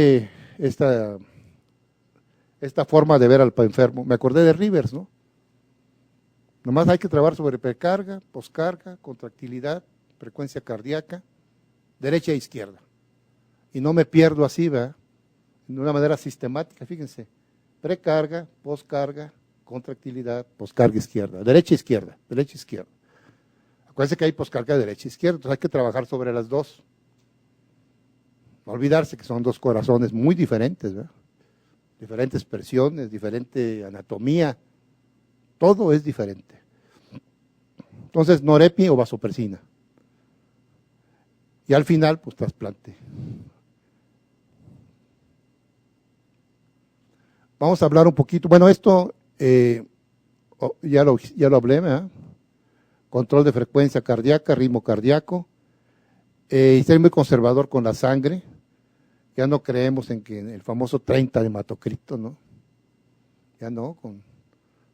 forma de ver al enfermo? Me acordé de Rivers, ¿no? Nomás hay que trabajar sobre precarga, poscarga, contractilidad, frecuencia cardíaca, derecha e izquierda. Y no me pierdo así, ¿verdad? De una manera sistemática, fíjense. Precarga, poscarga, contractilidad, poscarga izquierda. Derecha e izquierda, derecha e izquierda. Acuérdense que hay poscarga derecha e izquierda, entonces hay que trabajar sobre las dos. No olvidarse que son dos corazones muy diferentes, ¿verdad? Diferentes presiones, diferente anatomía. Todo es diferente. Entonces, norepi o vasopresina. Y al final, pues trasplante. Vamos a hablar un poquito. Bueno, esto ya lo hablé, ¿verdad? Control de frecuencia cardíaca, ritmo cardíaco. Y ser muy conservador con la sangre. Ya no creemos en que en el famoso 30 de hematocrito, ¿no? Ya no, con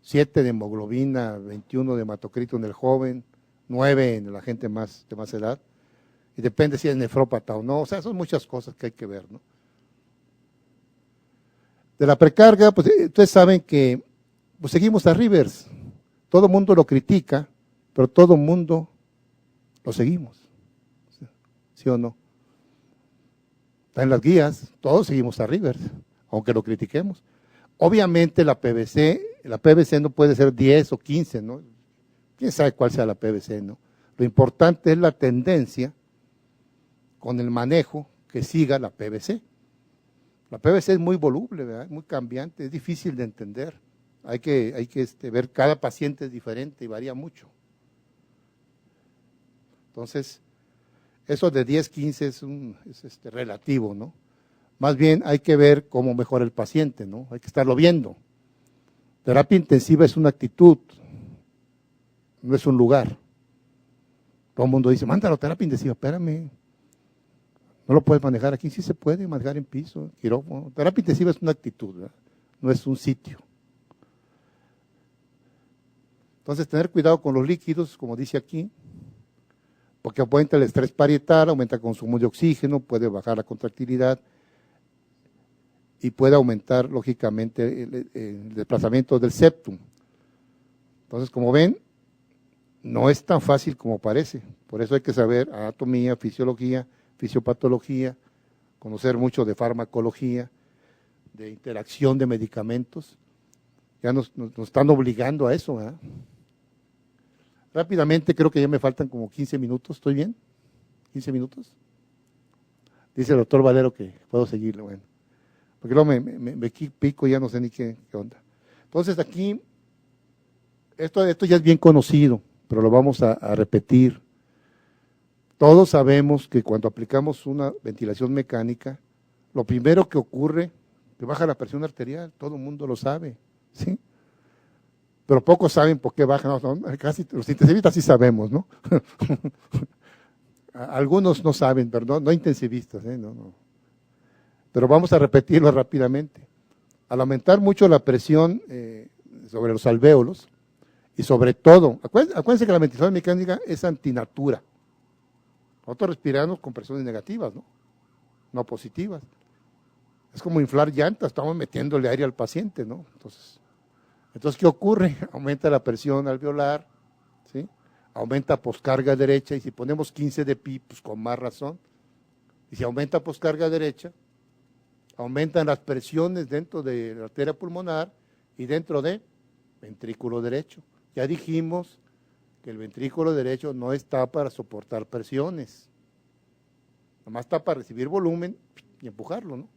7 de hemoglobina, 21 de hematocrito en el joven, 9 en la gente de más edad, y depende si es nefrópata o no, o sea, son muchas cosas que hay que ver, ¿no? De la precarga, pues ustedes saben que pues, seguimos a Rivers, todo el mundo lo critica, pero todo el mundo lo seguimos, ¿sí o no? Está en las guías, todos seguimos a Rivers, aunque lo critiquemos. Obviamente la PVC no puede ser 10 o 15, ¿no? ¿Quién sabe cuál sea la PVC, no? Lo importante es la tendencia con el manejo que siga la PVC. La PVC es muy voluble, ¿verdad? Muy cambiante, es difícil de entender. Hay que ver, cada paciente es diferente y varía mucho. Entonces, eso de 10, 15 es relativo, ¿no? Más bien hay que ver cómo mejora el paciente, ¿no? Hay que estarlo viendo. Terapia intensiva es una actitud, no es un lugar. Todo el mundo dice, mándalo a terapia intensiva, espérame. No lo puedes manejar aquí, sí se puede manejar en piso, quirófano. Terapia intensiva es una actitud, ¿verdad? No es un sitio. Entonces, tener cuidado con los líquidos, como dice aquí, porque aumenta el estrés parietal, aumenta el consumo de oxígeno, puede bajar la contractilidad y puede aumentar, lógicamente, el desplazamiento del septum. Entonces, como ven, no es tan fácil como parece. Por eso hay que saber anatomía, fisiología, fisiopatología, conocer mucho de farmacología, de interacción de medicamentos. Ya nos están obligando a eso, ¿verdad? Rápidamente, creo que ya me faltan como 15 minutos, ¿estoy bien? ¿15 minutos? Dice el doctor Valero que puedo seguirle, bueno. Porque luego me pico y ya no sé ni qué onda. Entonces aquí, esto ya es bien conocido, pero lo vamos a repetir. Todos sabemos que cuando aplicamos una ventilación mecánica, lo primero que ocurre, que baja la presión arterial, todo el mundo lo sabe, ¿sí? Pero pocos saben por qué baja, no, casi los intensivistas sí sabemos, ¿no? Algunos no saben, pero no intensivistas, no. Pero vamos a repetirlo rápidamente. Al aumentar mucho la presión sobre los alvéolos, y sobre todo, acuérdense que la ventilación mecánica es antinatura. Nosotros respiramos con presiones negativas, no positivas. Es como inflar llantas, estamos metiéndole aire al paciente, ¿no? Entonces, ¿qué ocurre? Aumenta la presión alveolar, ¿sí? Aumenta poscarga derecha, y si ponemos 15 de pi, pues con más razón. Y si aumenta poscarga derecha, aumentan las presiones dentro de la arteria pulmonar y dentro de ventrículo derecho. Ya dijimos que el ventrículo derecho no está para soportar presiones, nomás está para recibir volumen y empujarlo, ¿no?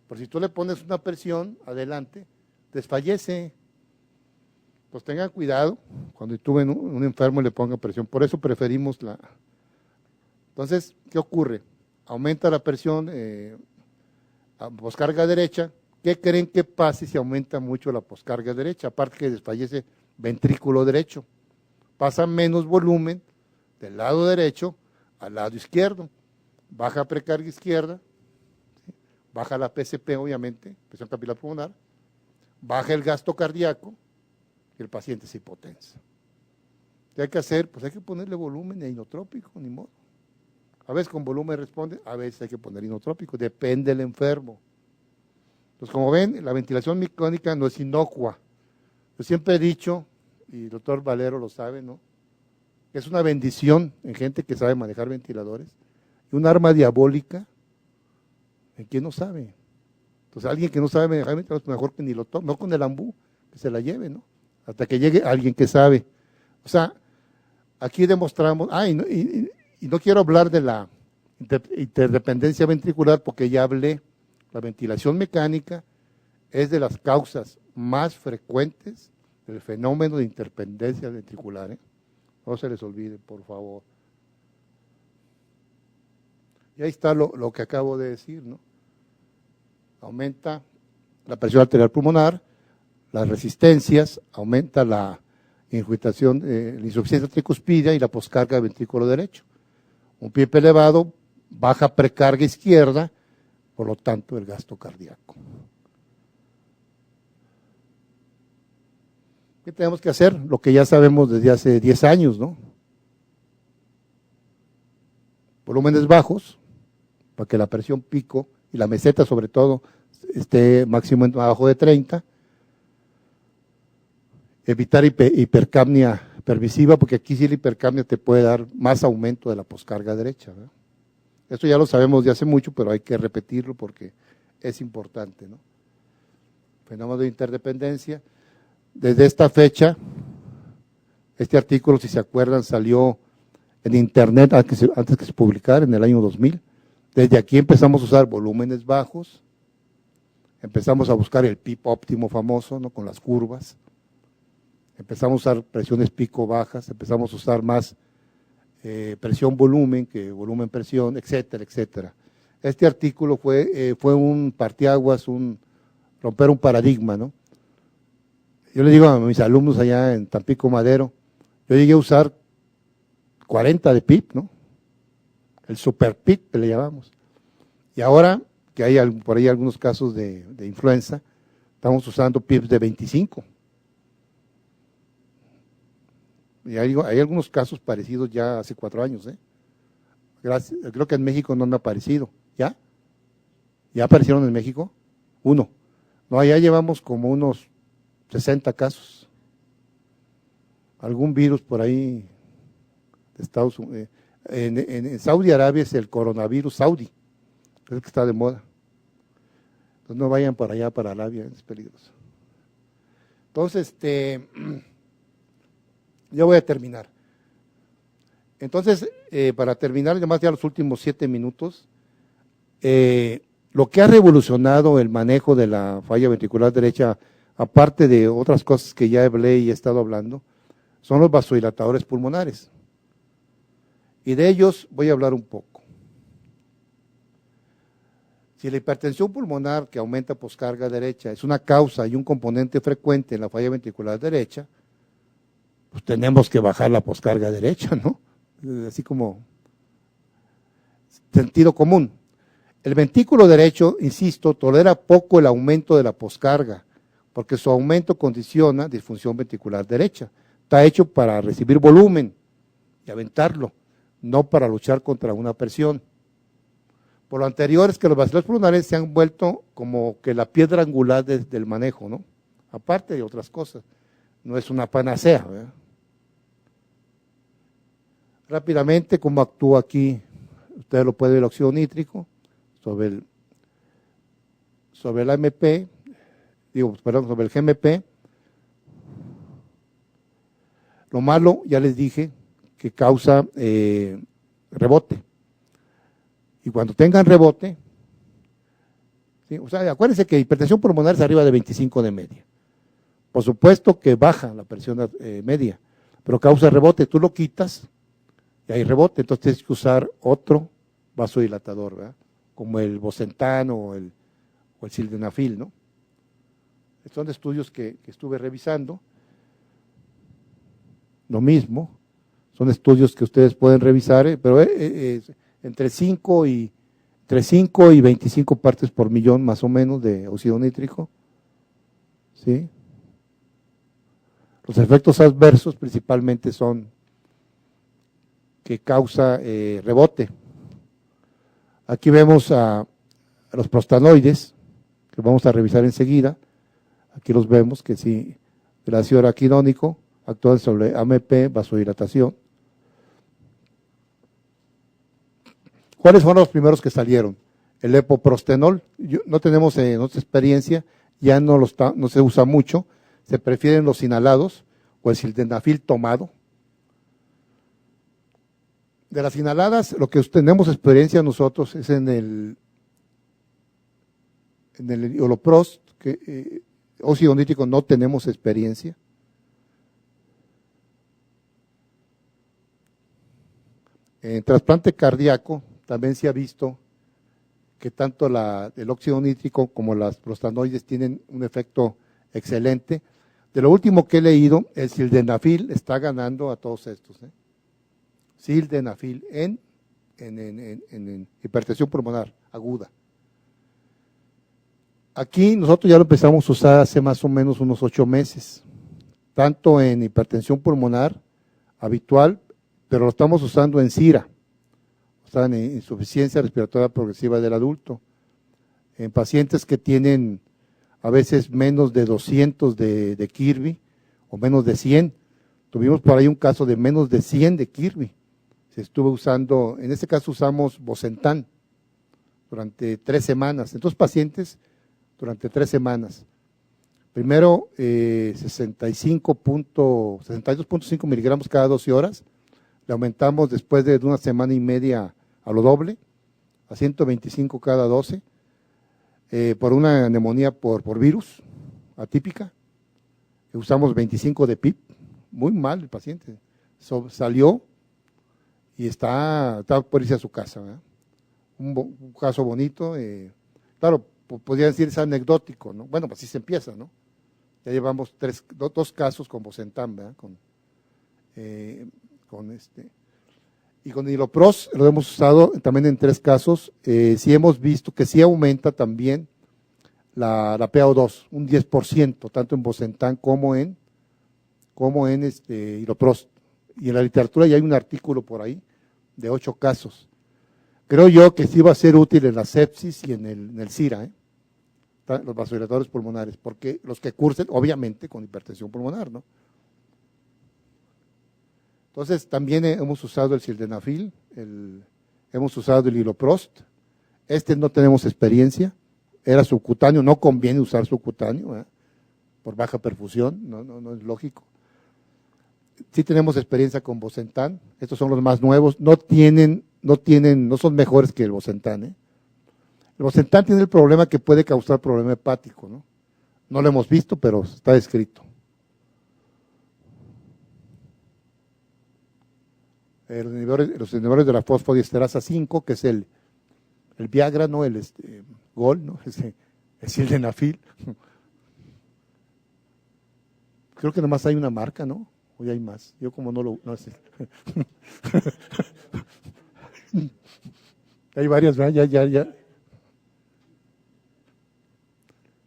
Pero si tú le pones una presión adelante, desfallece. Pues tengan cuidado cuando tú ven un enfermo y le pongan presión, por eso preferimos la... Entonces, ¿qué ocurre? Aumenta la presión a poscarga derecha. ¿Qué creen que pase si aumenta mucho la poscarga derecha? Aparte que desfallece ventrículo derecho. Pasa menos volumen del lado derecho al lado izquierdo. Baja precarga izquierda, ¿sí? Baja la PCP, obviamente, presión capilar pulmonar, baja el gasto cardíaco y el paciente se hipotensa. ¿Qué hay que hacer? Pues hay que ponerle volumen e inotrópico, ni modo. A veces con volumen responde, a veces hay que poner inotrópico, depende del enfermo. Entonces, como ven, la ventilación mecánica no es inocua. Yo siempre he dicho, y el doctor Valero lo sabe, ¿no? Es una bendición en gente que sabe manejar ventiladores, y un arma diabólica en quien no sabe. Entonces, alguien que no sabe manejar ventiladores, mejor que ni lo tome, no con el ambú, que se la lleve, ¿no? Hasta que llegue alguien que sabe. O sea, aquí demostramos, y no quiero hablar de la interdependencia ventricular porque ya hablé. La ventilación mecánica es de las causas más frecuentes del fenómeno de interdependencia ventricular, ¿eh? No se les olvide, por favor. Y ahí está lo que acabo de decir, ¿no? Aumenta la presión arterial pulmonar, las resistencias, aumenta la ingurgitación, la insuficiencia tricuspidia y la poscarga del ventrículo derecho. Un PIP elevado, baja precarga izquierda, por lo tanto el gasto cardíaco. ¿Qué tenemos que hacer? Lo que ya sabemos desde hace 10 años, ¿no? Volúmenes bajos, para que la presión pico y la meseta sobre todo esté máximo abajo de 30. Evitar hipercapnia permisiva, porque aquí sí la hipercapnia te puede dar más aumento de la poscarga derecha, ¿verdad? Esto ya lo sabemos de hace mucho, pero hay que repetirlo porque es importante, ¿no? Fenómeno de interdependencia. Desde esta fecha, este artículo, si se acuerdan, salió en internet antes que se publicara, en el año 2000. Desde aquí empezamos a usar volúmenes bajos, empezamos a buscar el PIP óptimo famoso, ¿no? Con las curvas, empezamos a usar presiones pico bajas, empezamos a usar más presión-volumen que volumen-presión, etcétera, etcétera. Este artículo fue un parteaguas, romper un paradigma, ¿no? Yo le digo a mis alumnos allá en Tampico Madero, yo llegué a usar 40 de PIP, ¿no? El super PIP que le llamamos. Y ahora que hay por ahí algunos casos de influenza, estamos usando PIPs de 25. Y hay algunos casos parecidos ya hace 4 años, ¿eh? Gracias, creo que en México no han aparecido. ¿Ya? ¿Ya aparecieron en México? 1. No, allá llevamos como unos 60 casos. Algún virus por ahí de Estados Unidos. En Saudi Arabia es el coronavirus saudí, es el que está de moda. Entonces no vayan para allá, para Arabia, es peligroso. Entonces, ya voy a terminar. Entonces, para terminar, además ya los últimos 7 minutos, lo que ha revolucionado el manejo de la falla ventricular derecha, aparte de otras cosas que ya hablé y he estado hablando, son los vasodilatadores pulmonares. Y de ellos voy a hablar un poco. Si la hipertensión pulmonar que aumenta poscarga derecha es una causa y un componente frecuente en la falla ventricular derecha, pues tenemos que bajar la poscarga derecha, ¿no? Así como sentido común. El ventrículo derecho, insisto, tolera poco el aumento de la poscarga, porque su aumento condiciona disfunción ventricular derecha. Está hecho para recibir volumen y aventarlo, no para luchar contra una presión. Por lo anterior es que los vacilos pulmonares se han vuelto como que la piedra angular del manejo, ¿no? Aparte de otras cosas, no es una panacea, ¿verdad? Rápidamente, ¿cómo actúa aquí? Usted lo puede ver el óxido nítrico sobre el AMP, sobre el GMP. Lo malo, ya les dije, que causa rebote. Y cuando tengan rebote, ¿sí? O sea, acuérdense que hipertensión pulmonar es arriba de 25 de media. Por supuesto que baja la presión media, pero causa rebote. Tú lo quitas y hay rebote, entonces tienes que usar otro vasodilatador, ¿verdad? Como el Bosentan o el sildenafil, ¿no? Son estudios que estuve revisando. Lo mismo, son estudios que ustedes pueden revisar, pero entre 5 y 25 partes por millón más o menos de óxido nítrico, ¿sí? Los efectos adversos principalmente son que causa rebote. Aquí vemos a los prostanoides, que vamos a revisar enseguida. Aquí los vemos que sí, el ácido araquidónico actúa sobre AMP, vasodilatación. ¿Cuáles fueron los primeros que salieron? El epoprostenol, no tenemos nuestra experiencia, ya no se usa mucho, se prefieren los inhalados o el sildenafil tomado. De las inhaladas, lo que tenemos experiencia nosotros es en el Ioloprost, que óxido nítrico no tenemos experiencia. En trasplante cardíaco también se ha visto que tanto el óxido nítrico como las prostanoides tienen un efecto excelente. De lo último que he leído, el sildenafil está ganando a todos estos. Sildenafil en hipertensión pulmonar aguda. Aquí nosotros ya lo empezamos a usar hace más o menos unos 8 meses, tanto en hipertensión pulmonar habitual, pero lo estamos usando en SIRA, o sea, en insuficiencia respiratoria progresiva del adulto, en pacientes que tienen a veces menos de 200 de Kirby o menos de 100. Tuvimos por ahí un caso de menos de 100 de Kirby. Se estuvo usando, en este caso usamos Bosentan durante 3 semanas. En 2 pacientes durante 3 semanas. Primero 62.5 miligramos cada 12 horas. Le aumentamos después de 1 semana y media a lo doble, a 125 cada 12. por una neumonía por virus atípica. Usamos 25 de PIP, muy mal el paciente. Salió y está por irse a su casa, ¿verdad? Un caso bonito, claro, podría decir es anecdótico, ¿no? Bueno, pues así se empieza, ¿no? Ya llevamos dos casos con Bosentan, ¿verdad? Y con Ilopros lo hemos usado también en 3 casos. Sí hemos visto que sí aumenta también la PaO2, un 10%, tanto en Bosentan como en Ilopros. Y en la literatura ya hay un artículo por ahí de 8 casos. Creo yo que sí va a ser útil en la sepsis y en el SIRA, los vasodilatadores pulmonares, porque los que cursen, obviamente, con hipertensión pulmonar, ¿no? Entonces, también hemos usado el sildenafil, hemos usado el Iloprost. No tenemos experiencia, era subcutáneo, no conviene usar subcutáneo, por baja perfusión, no es lógico. Sí tenemos experiencia con Bosentan, estos son los más nuevos, no son mejores que el Bosentan. El Bosentan tiene el problema que puede causar problema hepático, ¿no? No lo hemos visto, pero está descrito. Los inhibidores de la fosfodiesterasa 5, que es el Viagra, ¿no? El Gol, ¿no? El sildenafil. Creo que nomás hay una marca, ¿no? Hoy hay más. Yo como no sé. Hay varias, ¿verdad? Ya.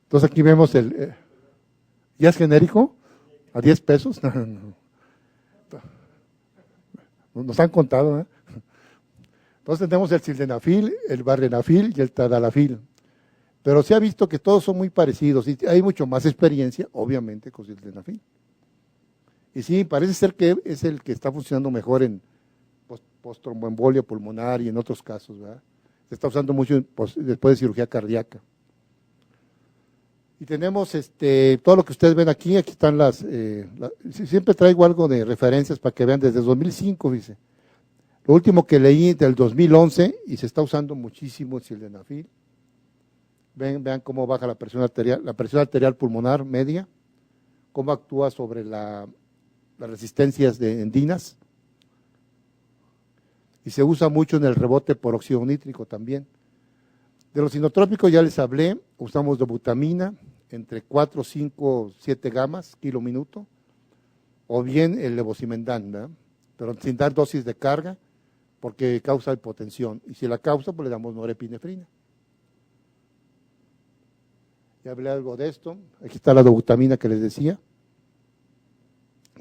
Entonces aquí vemos ¿ya es genérico? ¿A 10 pesos? No. Nos han contado, ¿eh? Entonces tenemos el sildenafil, el vardenafil y el tadalafil. Pero se ha visto que todos son muy parecidos y hay mucho más experiencia, obviamente, con sildenafil. Y sí, parece ser que es el que está funcionando mejor en postromboembolia pulmonar y en otros casos, ¿verdad? Se está usando mucho después de cirugía cardíaca. Y tenemos todo lo que ustedes ven aquí están siempre traigo algo de referencias para que vean desde 2005, dice. Lo último que leí del 2011 y se está usando muchísimo el sildenafil. Vean cómo baja la presión arterial pulmonar media, cómo actúa sobre las resistencias de endinas. Y se usa mucho en el rebote por óxido nítrico también. De los inotrópicos ya les hablé, usamos dobutamina entre 4, 5, 7 gamas kilo minuto, o bien el levosimendan, ¿verdad? Pero sin dar dosis de carga, porque causa hipotensión. Y si la causa, pues le damos norepinefrina. Ya hablé algo de esto. Aquí está la dobutamina que les decía.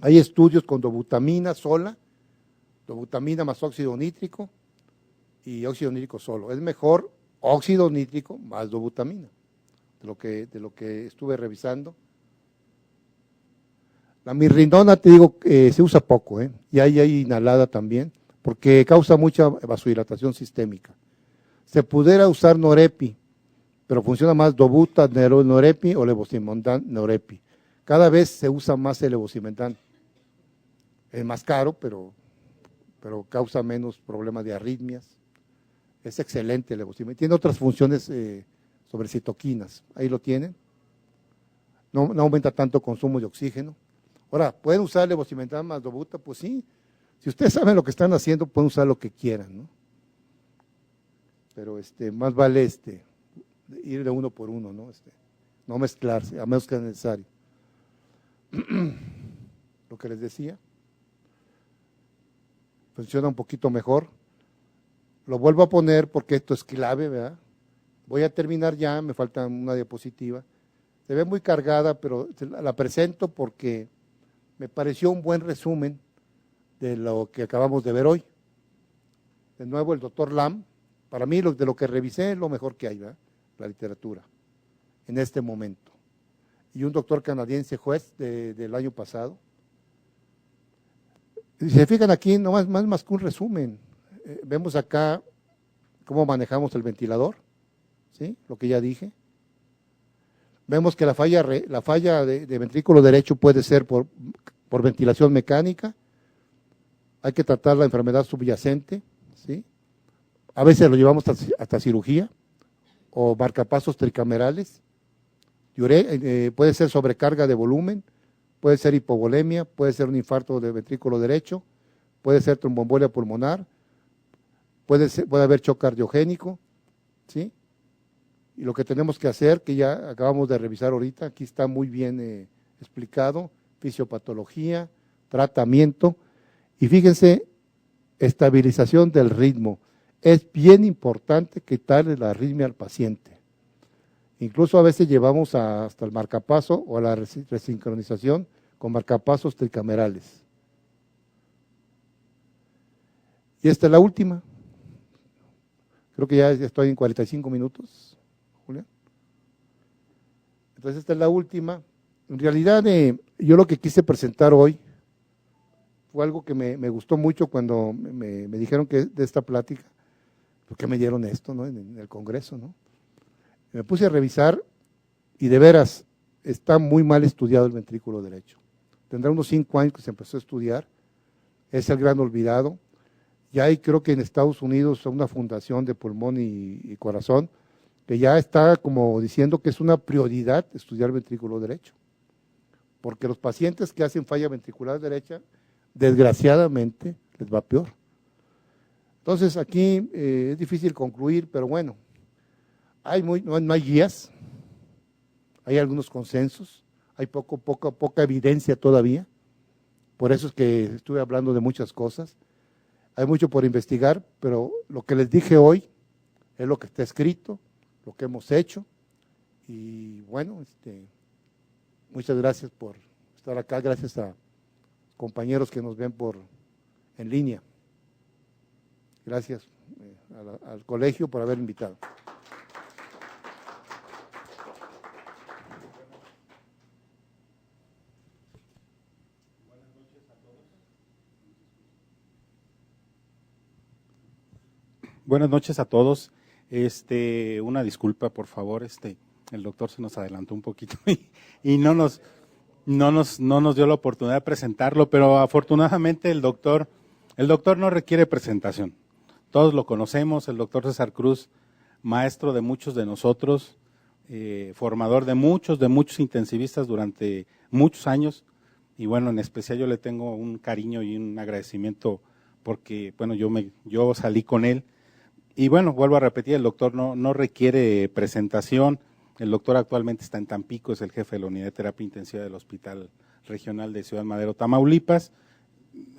Hay estudios con dobutamina sola, dobutamina más óxido nítrico y óxido nítrico solo. Es mejor óxido nítrico más dobutamina, de lo que estuve revisando. La mirrinona, te digo, se usa poco, y hay inhalada también, porque causa mucha vasodilatación sistémica. Se pudiera usar norepi, pero funciona más dobuta, norepi o levosimendan, norepi. Cada vez se usa más el levosimendan. Es más caro, pero causa menos problemas de arritmias. Es excelente el levosimendan. Tiene otras funciones sobre citoquinas. Ahí lo tienen. No aumenta tanto consumo de oxígeno. Ahora, ¿pueden usar el levosimendan más dobuta? Pues sí. Si ustedes saben lo que están haciendo, pueden usar lo que quieran, ¿no? Pero más vale ir de uno por uno, ¿no? No mezclarse, a menos que sea necesario. Lo que les decía. Funciona un poquito mejor. Lo vuelvo a poner porque esto es clave, ¿verdad? Voy a terminar ya, me falta una diapositiva. Se ve muy cargada, pero la presento porque me pareció un buen resumen de lo que acabamos de ver hoy. De nuevo, el doctor Lam, para mí de lo que revisé es lo mejor que hay, ¿verdad? La literatura, en este momento. Y un doctor canadiense juez del año pasado. Si se fijan aquí, no más que un resumen. Vemos acá cómo manejamos el ventilador, ¿sí? Lo que ya dije. Vemos que la falla de ventrículo derecho puede ser por ventilación mecánica. Hay que tratar la enfermedad subyacente, ¿sí? A veces lo llevamos hasta cirugía, o marcapasos tricamerales. Puede ser sobrecarga de volumen, puede ser hipovolemia, puede ser un infarto del ventrículo derecho, puede ser tromboembolia pulmonar, puede haber shock cardiogénico, ¿sí? Y lo que tenemos que hacer, que ya acabamos de revisar ahorita, aquí está muy bien explicado, fisiopatología, tratamiento, y fíjense, estabilización del ritmo. Es bien importante quitarle la arritmia al paciente. Incluso a veces llevamos hasta el marcapaso o a la resincronización con marcapasos tricamerales. Y esta es la última. Creo que ya estoy en 45 minutos, Julián. Entonces esta es la última. En realidad yo lo que quise presentar hoy fue algo que me gustó mucho cuando me dijeron que de esta plática, porque me dieron esto, ¿no? En el Congreso, ¿no? Me puse a revisar y de veras está muy mal estudiado el ventrículo derecho. Tendrá unos 5 años que se empezó a estudiar, es el gran olvidado. Ya hay, creo que en Estados Unidos, una fundación de pulmón y corazón que ya está como diciendo que es una prioridad estudiar el ventrículo derecho, porque los pacientes que hacen falla ventricular derecha, desgraciadamente, les va peor. Entonces aquí es difícil concluir, pero bueno, no hay guías, hay algunos consensos, hay poca evidencia todavía, por eso es que estuve hablando de muchas cosas, hay mucho por investigar, pero lo que les dije hoy es lo que está escrito, lo que hemos hecho, y bueno, muchas gracias por estar acá, gracias a compañeros que nos ven en línea. Gracias al colegio por haber invitado. Buenas noches a todos. Una disculpa, por favor, el doctor se nos adelantó un poquito y no nos dio la oportunidad de presentarlo, pero afortunadamente el doctor no requiere presentación. Todos lo conocemos, el doctor César Cruz, maestro de muchos de nosotros, formador de muchos intensivistas durante muchos años, y bueno, en especial yo le tengo un cariño y un agradecimiento porque, bueno, yo salí con él. Y bueno, vuelvo a repetir, el doctor no requiere presentación, el doctor actualmente está en Tampico, es el jefe de la unidad de terapia intensiva del Hospital Regional de Ciudad Madero, Tamaulipas,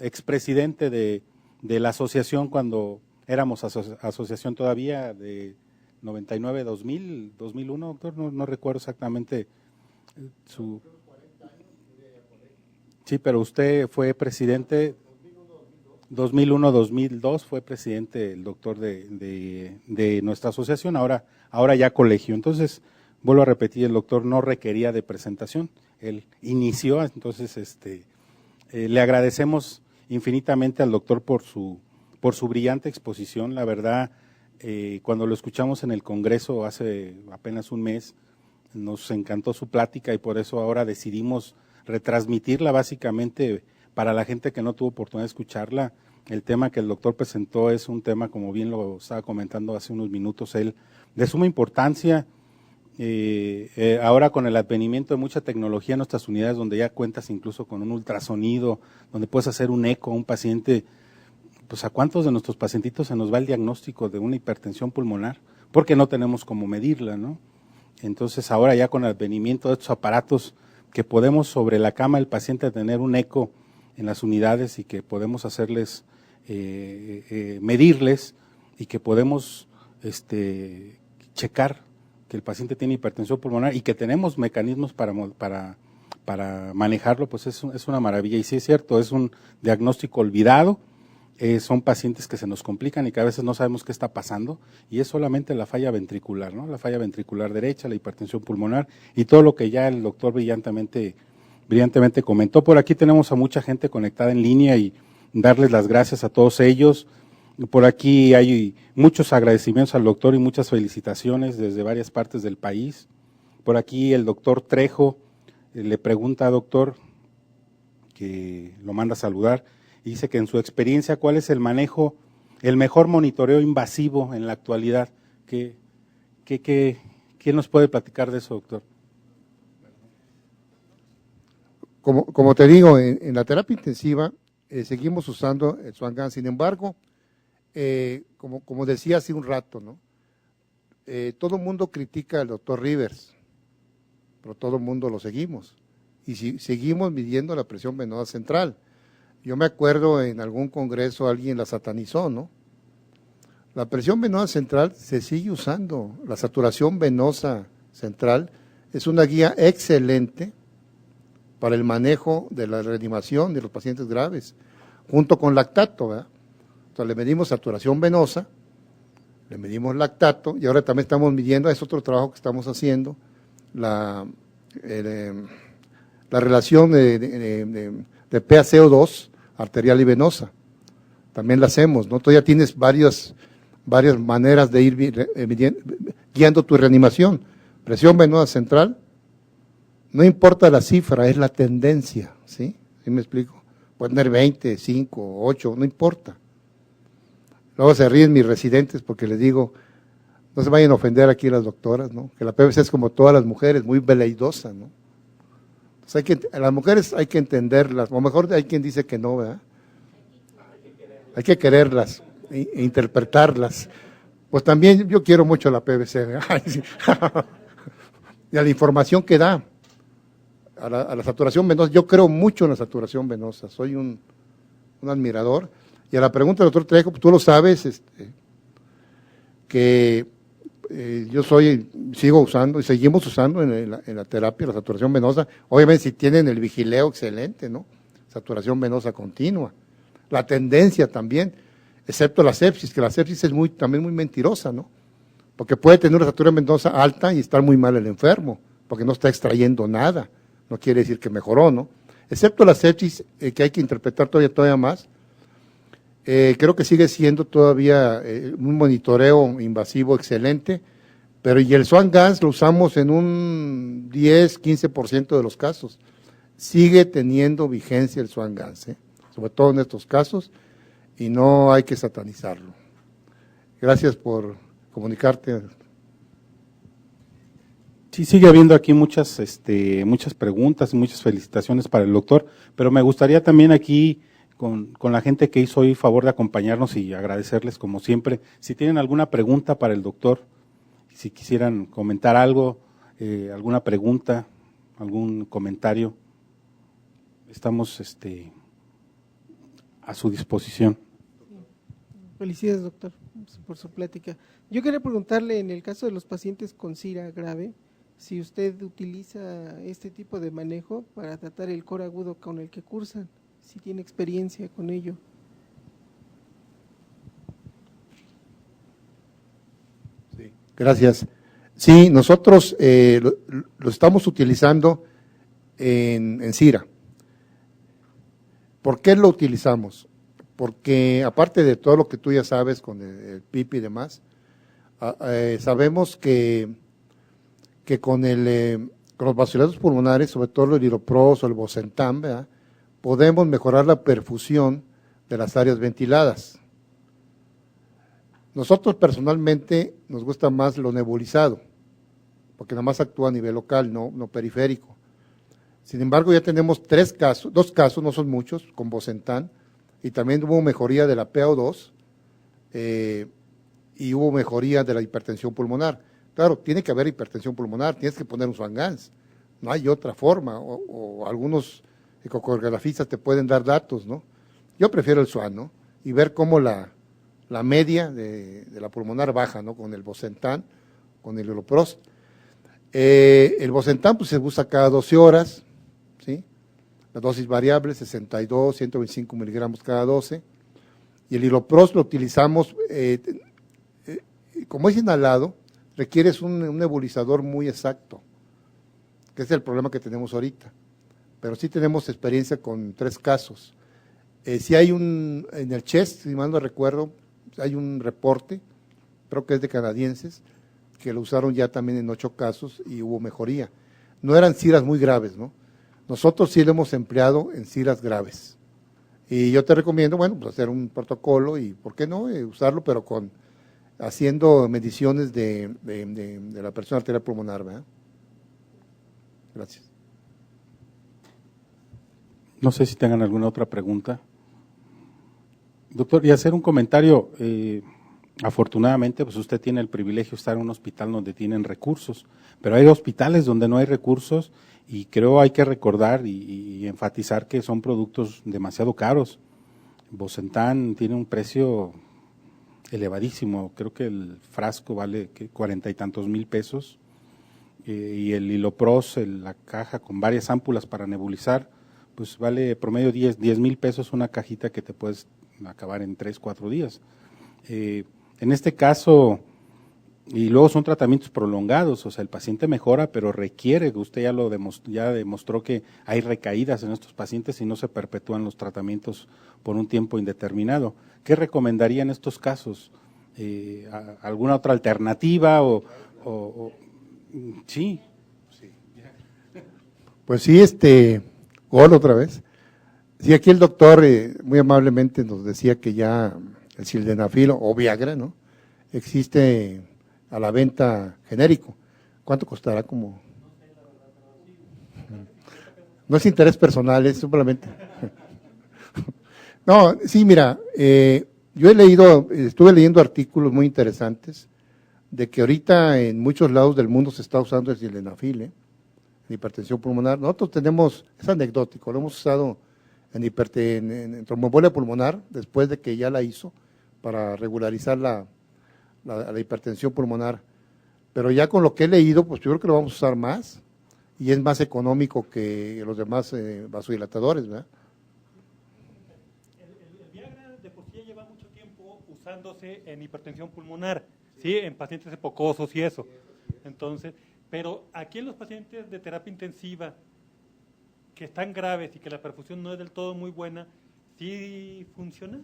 expresidente de la asociación cuando éramos asociación todavía de 99, 2000, 2001, doctor, no recuerdo exactamente su… Sí, pero usted fue presidente… 2001-2002 fue presidente el doctor de nuestra asociación, ahora ya colegio. Entonces, vuelvo a repetir, el doctor no requería de presentación, él inició, entonces le agradecemos infinitamente al doctor por su brillante exposición. La verdad, cuando lo escuchamos en el Congreso hace apenas un mes, nos encantó su plática y por eso ahora decidimos retransmitirla básicamente para la gente que no tuvo oportunidad de escucharla. El tema que el doctor presentó es un tema, como bien lo estaba comentando hace unos minutos él, de suma importancia. Ahora con el advenimiento de mucha tecnología en nuestras unidades, donde ya cuentas incluso con un ultrasonido, donde puedes hacer un eco a un paciente, pues a cuántos de nuestros pacientitos se nos va el diagnóstico de una hipertensión pulmonar, porque no tenemos cómo medirla, ¿no? Entonces ahora ya con el advenimiento de estos aparatos que podemos sobre la cama del paciente tener un eco en las unidades y que podemos hacerles, medirles y que podemos checar que el paciente tiene hipertensión pulmonar y que tenemos mecanismos para manejarlo, pues es una maravilla. Y sí es cierto, es un diagnóstico olvidado, son pacientes que se nos complican y que a veces no sabemos qué está pasando y es solamente la falla ventricular, ¿no? La falla ventricular derecha, la hipertensión pulmonar y todo lo que ya el doctor brillantemente comentó. Por aquí tenemos a mucha gente conectada en línea y darles las gracias a todos ellos. Por aquí hay muchos agradecimientos al doctor y muchas felicitaciones desde varias partes del país. Por aquí el doctor Trejo le pregunta, doctor, que lo manda a saludar, y dice que en su experiencia, ¿cuál es el mejor monitoreo invasivo en la actualidad? ¿Qué ¿Quién nos puede platicar de eso, doctor? Como te digo, en la terapia intensiva seguimos usando el Swan-Ganz. Sin embargo, como decía hace un rato, ¿no? Todo el mundo critica al doctor Rivers, pero todo el mundo lo seguimos. Y seguimos midiendo la presión venosa central. Yo me acuerdo en algún congreso alguien la satanizó, ¿no? La presión venosa central se sigue usando. La saturación venosa central es una guía excelente para el manejo de la reanimación de los pacientes graves, junto con lactato, ¿verdad? Entonces le medimos saturación venosa, le medimos lactato, y ahora también estamos midiendo, es otro trabajo que estamos haciendo, la relación de PaCO2 arterial y venosa. También la hacemos, ¿no? Tú ya tienes varias maneras de ir guiando tu reanimación. Presión venosa central, no importa la cifra, es la tendencia, ¿sí? ¿Sí me explico? Puede tener 20, 5, 8, no importa. Luego se ríen mis residentes porque les digo, no se vayan a ofender aquí las doctoras, ¿no? Que la PVC es como todas las mujeres, muy veleidosa, ¿no? Entonces las mujeres hay que entenderlas, o mejor hay quien dice que no, ¿verdad? Hay que quererlas e interpretarlas. Pues también yo quiero mucho a la PVC, ¿verdad? Y a la información que da. A la saturación venosa, yo creo mucho en la saturación venosa, soy un admirador. Y a la pregunta del doctor Trejo, pues tú lo sabes, que yo sigo usando y seguimos usando en la terapia la saturación venosa. Obviamente si tienen el vigileo excelente, ¿no? Saturación venosa continua. La tendencia también, excepto la sepsis, que la sepsis es también muy mentirosa, ¿no? Porque puede tener una saturación venosa alta y estar muy mal el enfermo, porque no está extrayendo nada. No quiere decir que mejoró, ¿no? Excepto la sepsis, que hay que interpretar todavía más, creo que sigue siendo todavía un monitoreo invasivo excelente, pero y el Swan-Ganz lo usamos en un 10, 15% de los casos. Sigue teniendo vigencia el Swan-Ganz, sobre todo en estos casos, y no hay que satanizarlo. Gracias por comunicarte. Sí, sigue habiendo aquí muchas preguntas y muchas felicitaciones para el doctor, pero me gustaría también aquí, con la gente que hizo hoy favor de acompañarnos y agradecerles como siempre, si tienen alguna pregunta para el doctor, si quisieran comentar algo, alguna pregunta, algún comentario, estamos a su disposición. Felicidades, doctor, por su plática. Yo quería preguntarle, en el caso de los pacientes con SIRA grave, si usted utiliza este tipo de manejo para tratar el cor agudo con el que cursan, si tiene experiencia con ello. Sí, gracias. Sí, nosotros lo estamos utilizando en SIRA. ¿Por qué lo utilizamos? Porque aparte de todo lo que tú ya sabes con el PIP y demás, sabemos que con los vasodilatos pulmonares, sobre todo el Iropros o el Bosentan, ¿verdad?, podemos mejorar la perfusión de las áreas ventiladas. Nosotros personalmente nos gusta más lo nebulizado, porque nada más actúa a nivel local, no periférico. Sin embargo, ya tenemos 2 casos, no son muchos, con Bosentan, y también hubo mejoría de la PaO2 y hubo mejoría de la hipertensión pulmonar. Claro, tiene que haber hipertensión pulmonar, tienes que poner un Swan-Ganz, no hay otra forma, o algunos ecografistas te pueden dar datos, ¿no? Yo prefiero el Swan, ¿no? Y ver cómo la media de la pulmonar baja, ¿no? Con el Bosentan, con el Iloprost. El Bosentan pues se usa cada 12 horas, ¿sí? La dosis variable, 62, 125 miligramos cada 12. Y el Iloprost lo utilizamos, como es inhalado, requieres un nebulizador muy exacto, que es el problema que tenemos ahorita. Pero sí tenemos experiencia con 3 casos. Si hay en el CHEST, si mal no recuerdo, hay un reporte, creo que es de canadienses, que lo usaron ya también en 8 casos y hubo mejoría. No eran SIRAs muy graves, ¿no? Nosotros sí lo hemos empleado en SIRAs graves. Y yo te recomiendo, bueno, pues hacer un protocolo y, ¿por qué no?, usarlo, pero con haciendo mediciones de la presión arterial pulmonar, ¿verdad? Gracias. No sé si tengan alguna otra pregunta. Doctor, y hacer un comentario. Afortunadamente, pues usted tiene el privilegio de estar en un hospital donde tienen recursos, pero hay hospitales donde no hay recursos y creo hay que recordar y enfatizar que son productos demasiado caros. Bosentan tiene un precio elevadísimo, creo que el frasco vale 40 y tantos mil pesos y el Hilopros, la caja con varias ámpulas para nebulizar, pues vale promedio 10 mil pesos una cajita que te puedes acabar en 3, 4 días. En este caso, y luego son tratamientos prolongados, o sea, el paciente mejora, pero requiere, usted ya demostró que hay recaídas en estos pacientes y no se perpetúan los tratamientos por un tiempo indeterminado. ¿Qué recomendaría en estos casos? ¿Alguna otra alternativa sí? Pues sí, Gol otra vez. Sí, aquí el doctor muy amablemente nos decía que ya el sildenafil o Viagra, ¿no? Existe a la venta genérico. ¿Cuánto costará? Como no es interés personal, es simplemente. No, sí, mira, yo estuve leyendo artículos muy interesantes de que ahorita en muchos lados del mundo se está usando el sildenafil, en hipertensión pulmonar. Nosotros tenemos, es anecdótico, lo hemos usado en tromboembolia pulmonar después de que ya la hizo para regularizar la hipertensión pulmonar. Pero ya con lo que he leído, pues yo creo que lo vamos a usar más y es más económico que los demás vasodilatadores, ¿verdad? El Viagra de por sí ya lleva mucho tiempo usándose en hipertensión pulmonar, ¿sí? En pacientes epocosos y eso. Entonces, pero aquí en los pacientes de terapia intensiva que están graves y que la perfusión no es del todo muy buena, ¿sí funciona?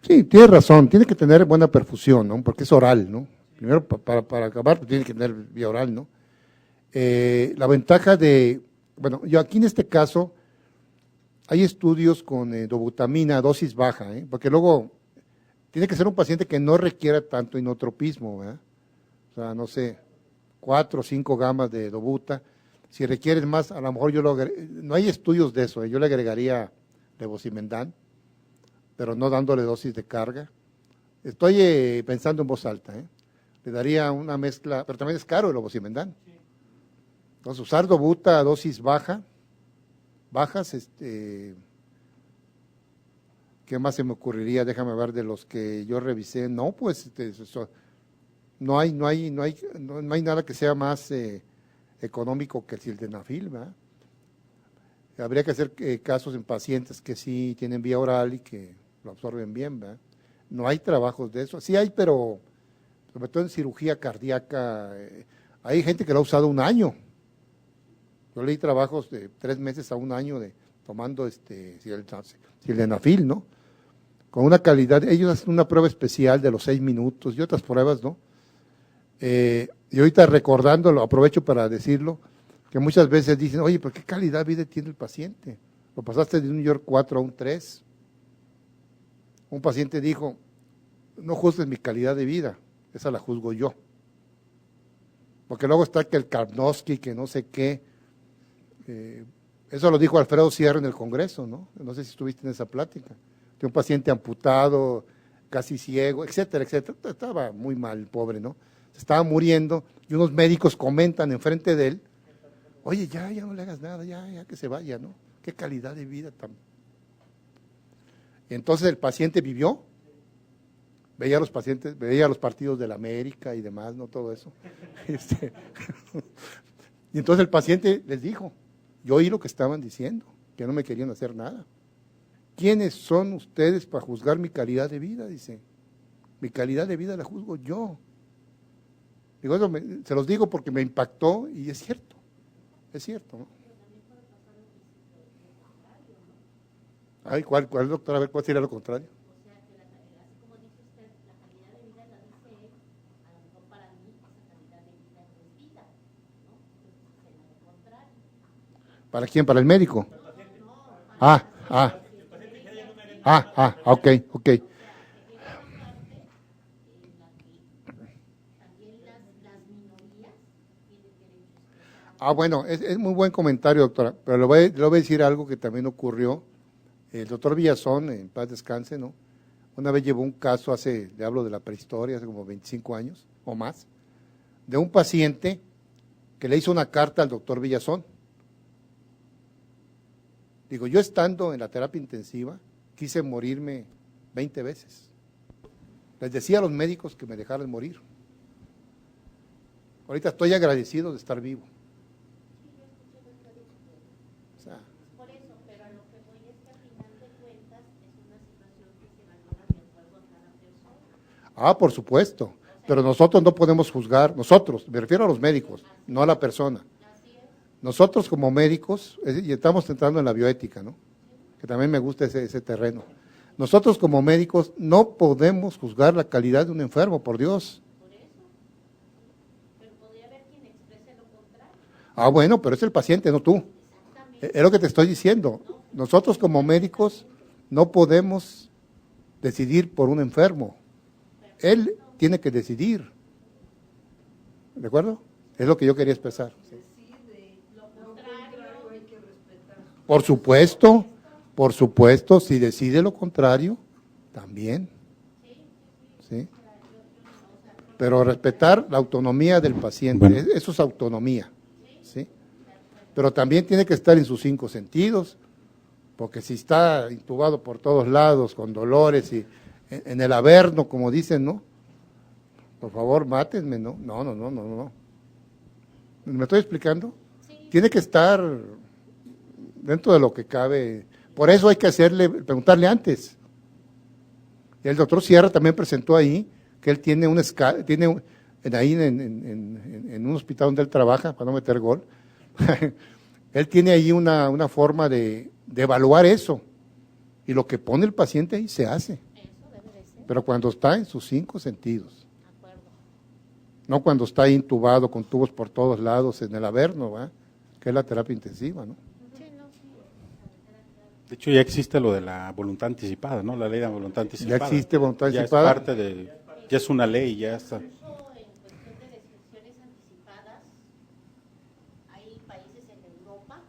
Sí, tienes razón, tiene que tener buena perfusión, ¿no? Porque es oral, ¿no? Primero, para acabar, pues, tiene que tener vía oral, ¿no? La ventaja bueno, yo aquí en este caso, hay estudios con dobutamina, dosis baja, porque luego tiene que ser un paciente que no requiera tanto inotropismo, ¿verdad? O sea, no sé, 4 o 5 gamas de dobuta. Si requieres más, a lo mejor no hay estudios de eso, yo le agregaría levosimendan, pero no dándole dosis de carga. Estoy pensando en voz alta, le daría una mezcla, pero también es caro el levosimendan. Entonces, usar dobuta a dosis bajas, ¿qué más se me ocurriría? Déjame ver de los que yo revisé. No, pues no hay nada que sea más económico que el sildenafil, ¿verdad? Habría que hacer casos en pacientes que sí tienen vía oral y que lo absorben bien, ¿verdad? No hay trabajos de eso. Sí hay, pero sobre todo en cirugía cardíaca, hay gente que lo ha usado 1 año. Yo leí trabajos de 3 meses a 1 año tomando sildenafil, ¿no? Con una calidad, ellos hacen una prueba especial de los 6 minutos y otras pruebas, ¿no? Y ahorita recordándolo, aprovecho para decirlo, que muchas veces dicen, oye, ¿pero qué calidad de vida tiene el paciente? Lo pasaste de un New York 4 a un 3. Un paciente dijo, no juzgues mi calidad de vida, esa la juzgo yo. Porque luego está que el Karnowski, que no sé qué. Eso lo dijo Alfredo Sierra en el Congreso, ¿no? No sé si estuviste en esa plática. De un paciente amputado, casi ciego, etcétera, etcétera. Estaba muy mal el pobre, ¿no? Se estaba muriendo y unos médicos comentan enfrente de él, oye, ya no le hagas nada, ya que se vaya, ¿no? Qué calidad de vida tan. Y entonces el paciente vivió, veía a los partidos de la América y demás, ¿no? Todo eso. Y entonces el paciente les dijo, yo oí lo que estaban diciendo, que no me querían hacer nada. ¿Quiénes son ustedes para juzgar mi calidad de vida? Dice, mi calidad de vida la juzgo yo. Digo, eso se los digo porque me impactó y es cierto, ¿no? Ay, ¿cuál, doctor? A ver, ¿cuál sería lo contrario? O sea, que así como dice usted, la calidad de vida la dice él, a lo mejor para mí esa calidad de vida no es vida, ¿no? Entonces sería lo contrario. ¿Para quién? ¿Para el médico? Ok. Bueno, es muy buen comentario, doctora, pero le voy a decir algo que también ocurrió. El doctor Villazón, en paz descanse, ¿no? Una vez llevó un caso le hablo de la prehistoria, hace como 25 años o más, de un paciente que le hizo una carta al doctor Villazón. Digo, yo estando en la terapia intensiva, quise morirme 20 veces. Les decía a los médicos que me dejaran morir. Ahorita estoy agradecido de estar vivo. O sea, Por eso, pero a lo que voy es que a final de cuentas es una situación que se valora de acuerdo a cada persona. por supuesto, pero nosotros no podemos juzgar, nosotros, me refiero a los médicos, no a la persona. Nosotros como médicos, y estamos entrando en la bioética, ¿no? Que también me gusta ese terreno. Nosotros como médicos no podemos juzgar la calidad de un enfermo, por Dios. Pero podría haber quien exprese lo contrario. Bueno, pero es el paciente, no tú. Es lo que te estoy diciendo. Nosotros como médicos no podemos decidir por un enfermo. Él tiene que decidir. ¿De acuerdo? Es lo que yo quería expresar. Por supuesto, si decide lo contrario, también. ¿Sí? Pero respetar la autonomía del paciente, Bueno. eso es autonomía. ¿Sí? Pero también tiene que estar en sus 5 sentidos, porque si está intubado por todos lados, con dolores y en el averno, como dicen, ¿no? Por favor, mátenme, ¿no? No. ¿Me estoy explicando? Tiene que estar dentro de lo que cabe. Por eso hay que preguntarle antes. Y el doctor Sierra también presentó ahí que él tiene un un hospital donde él trabaja, para no meter gol, él tiene ahí una forma de evaluar eso. Y lo que pone el paciente ahí se hace. Eso debe de ser. Pero cuando está en sus 5 sentidos. De acuerdo. No cuando está ahí intubado con tubos por todos lados en el averno, ¿va? Que es la terapia intensiva, ¿no? Sí, no, sí. De hecho, ya existe lo de la voluntad anticipada, ¿no? La ley de la voluntad anticipada. Ya existe voluntad Ya anticipada. es parte ya es una ley, ya está. Incluso en cuestión de decisiones anticipadas, hay países en Europa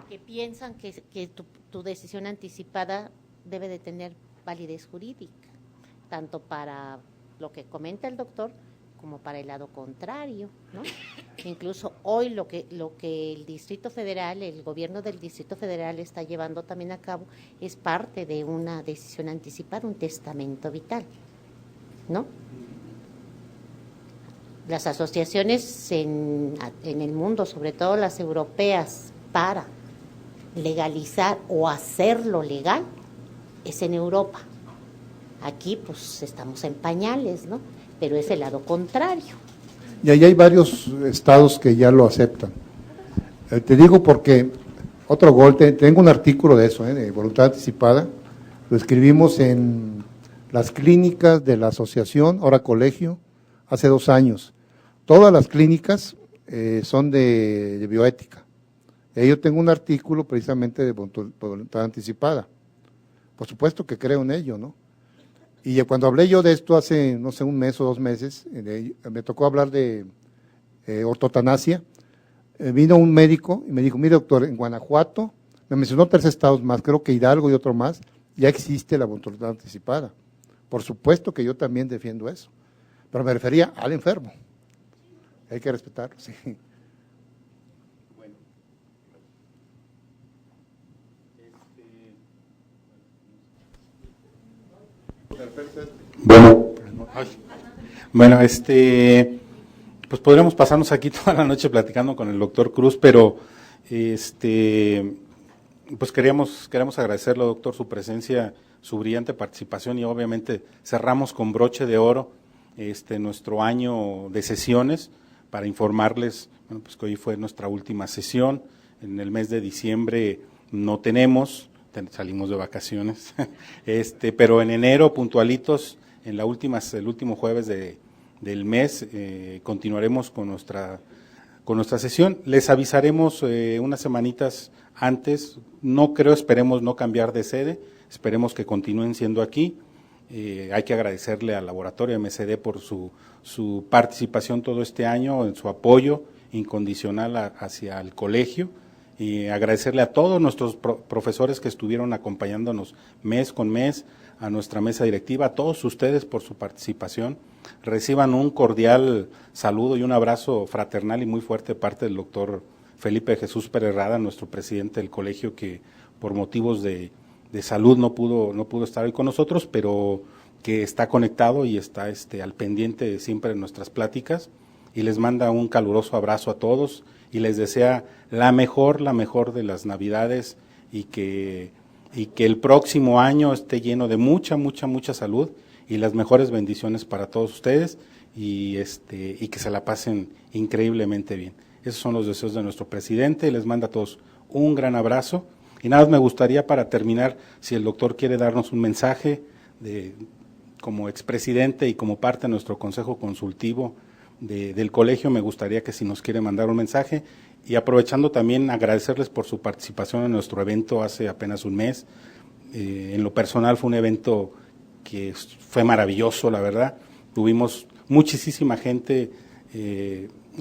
que piensan que tu decisión anticipada debe de tener validez jurídica, tanto para lo que comenta el doctor como para el lado contrario, ¿no? Incluso hoy lo que el Distrito Federal, el gobierno del Distrito Federal está llevando también a cabo es parte de una decisión anticipada, un testamento vital, ¿no? Las asociaciones en el mundo, sobre todo las europeas, para legalizar o hacerlo legal, es en Europa. Aquí pues estamos en pañales, ¿no? Pero es el lado contrario. Y ahí hay varios estados que ya lo aceptan. Te digo porque, otro gol, tengo un artículo de eso, de voluntad anticipada, lo escribimos en las clínicas de la asociación, ahora colegio, hace 2 años. Todas las clínicas son de bioética. Y ahí yo tengo un artículo precisamente de voluntad anticipada. Por supuesto que creo en ello, ¿no? Y cuando hablé yo de esto hace, no sé, 1 mes o 2 meses, me tocó hablar de ortotanasia, vino un médico y me dijo, mire doctor, en Guanajuato, me mencionó 3 estados más, creo que Hidalgo y otro más, ya existe la voluntad anticipada. Por supuesto que yo también defiendo eso, pero me refería al enfermo. Hay que respetarlo, sí. Bueno, pues podríamos pasarnos aquí toda la noche platicando con el doctor Cruz, pero pues queremos agradecerle, doctor, su presencia, su brillante participación y obviamente cerramos con broche de oro nuestro año de sesiones para informarles, bueno, pues que hoy fue nuestra última sesión. En el mes de diciembre no tenemos, salimos de vacaciones, pero en enero puntualitos, en el último jueves del mes, continuaremos con nuestra sesión. Les avisaremos unas semanitas antes, esperemos no cambiar de sede, esperemos que continúen siendo aquí. Hay que agradecerle al laboratorio MSD por su participación todo este año, en su apoyo incondicional hacia el colegio, y agradecerle a todos nuestros profesores que estuvieron acompañándonos mes con mes, a nuestra mesa directiva, a todos ustedes por su participación. Reciban un cordial saludo y un abrazo fraternal y muy fuerte de parte del doctor Felipe Jesús Pérez Rada, nuestro presidente del colegio, que por motivos de salud no pudo estar hoy con nosotros, pero que está conectado y está al pendiente siempre de nuestras pláticas, y les manda un caluroso abrazo a todos y les desea la mejor de las Navidades, y que el próximo año esté lleno de mucha salud y las mejores bendiciones para todos ustedes, y que se la pasen increíblemente bien. Esos son los deseos de nuestro presidente, les manda a todos un gran abrazo. Y nada más me gustaría, para terminar, si el doctor quiere darnos un mensaje como expresidente y como parte de nuestro consejo consultivo del colegio, me gustaría que si nos quiere mandar un mensaje, y aprovechando también agradecerles por su participación en nuestro evento hace apenas un mes. En lo personal fue un evento que fue maravilloso, la verdad. Tuvimos muchísima gente,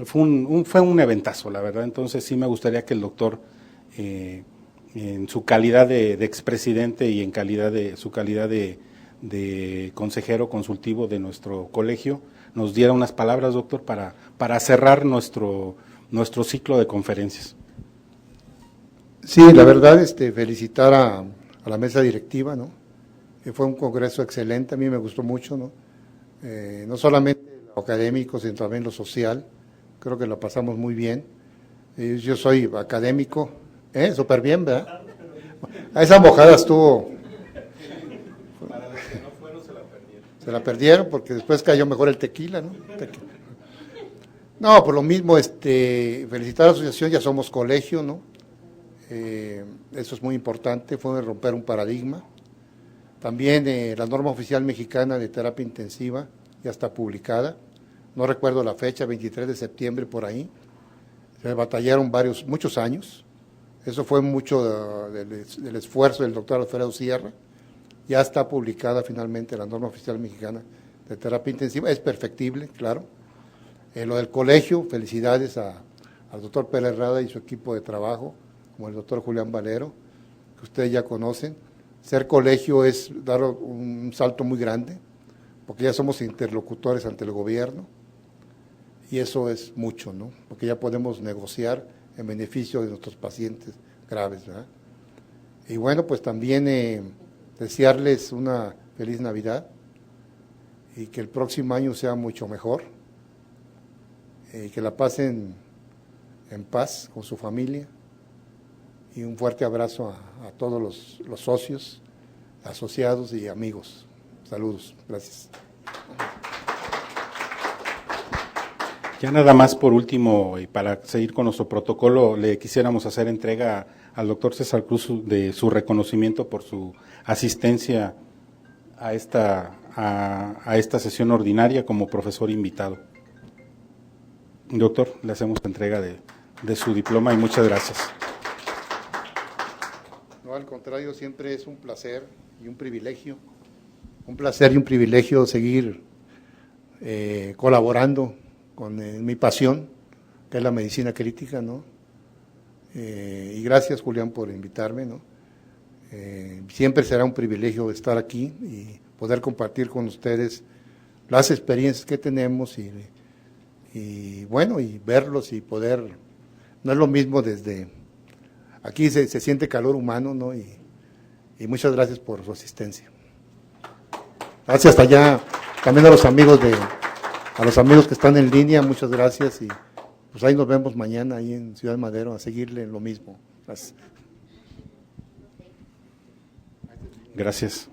fue un eventazo, la verdad. Entonces sí me gustaría que el doctor, en su calidad de expresidente y en su calidad de consejero consultivo de nuestro colegio, nos diera unas palabras, doctor, para cerrar nuestro ciclo de conferencias. Sí, la verdad, felicitar a la mesa directiva, ¿no? Que fue un congreso excelente, a mí me gustó mucho, ¿no? No solamente lo académico, sino también lo social, creo que lo pasamos muy bien. Yo soy académico, súper bien, ¿verdad? Esa mojada estuvo. Para los que no fueron, se la perdieron. Se la perdieron porque después cayó mejor el tequila, ¿no? No, por lo mismo, felicitar a la asociación, ya somos colegio, ¿no? Eso es muy importante, fue romper un paradigma. También la norma oficial mexicana de terapia intensiva ya está publicada, no recuerdo la fecha, 23 de septiembre por ahí. Se batallaron muchos años, eso fue mucho del esfuerzo del doctor Alfredo Sierra. Ya está publicada finalmente la norma oficial mexicana de terapia intensiva, es perfectible, claro. Lo del colegio, felicidades al doctor Pérez Rada y su equipo de trabajo, como el doctor Julián Valero, que ustedes ya conocen. Ser colegio es dar un salto muy grande, porque ya somos interlocutores ante el gobierno, y eso es mucho, ¿no? Porque ya podemos negociar en beneficio de nuestros pacientes graves, ¿verdad? Y bueno, pues también desearles una feliz Navidad, y que el próximo año sea mucho mejor, que la pasen en paz con su familia, y un fuerte abrazo a todos los socios, asociados y amigos. Saludos, gracias. Ya nada más por último, y para seguir con nuestro protocolo, le quisiéramos hacer entrega al doctor César Cruz de su reconocimiento por su asistencia a esta sesión ordinaria como profesor invitado. Doctor, le hacemos entrega de su diploma y muchas gracias. No, al contrario, siempre es un placer y un privilegio. Un placer y un privilegio seguir colaborando con mi pasión, que es la medicina crítica, ¿no? Y gracias, Julián, por invitarme, ¿no? Siempre será un privilegio estar aquí y poder compartir con ustedes las experiencias que tenemos y bueno, y verlos y poder, no es lo mismo desde, aquí se siente calor humano, ¿no? Y muchas gracias por su asistencia. Gracias hasta allá, también a los amigos que están en línea, muchas gracias, y pues ahí nos vemos mañana ahí en Ciudad Madero a seguirle lo mismo. Gracias. Gracias.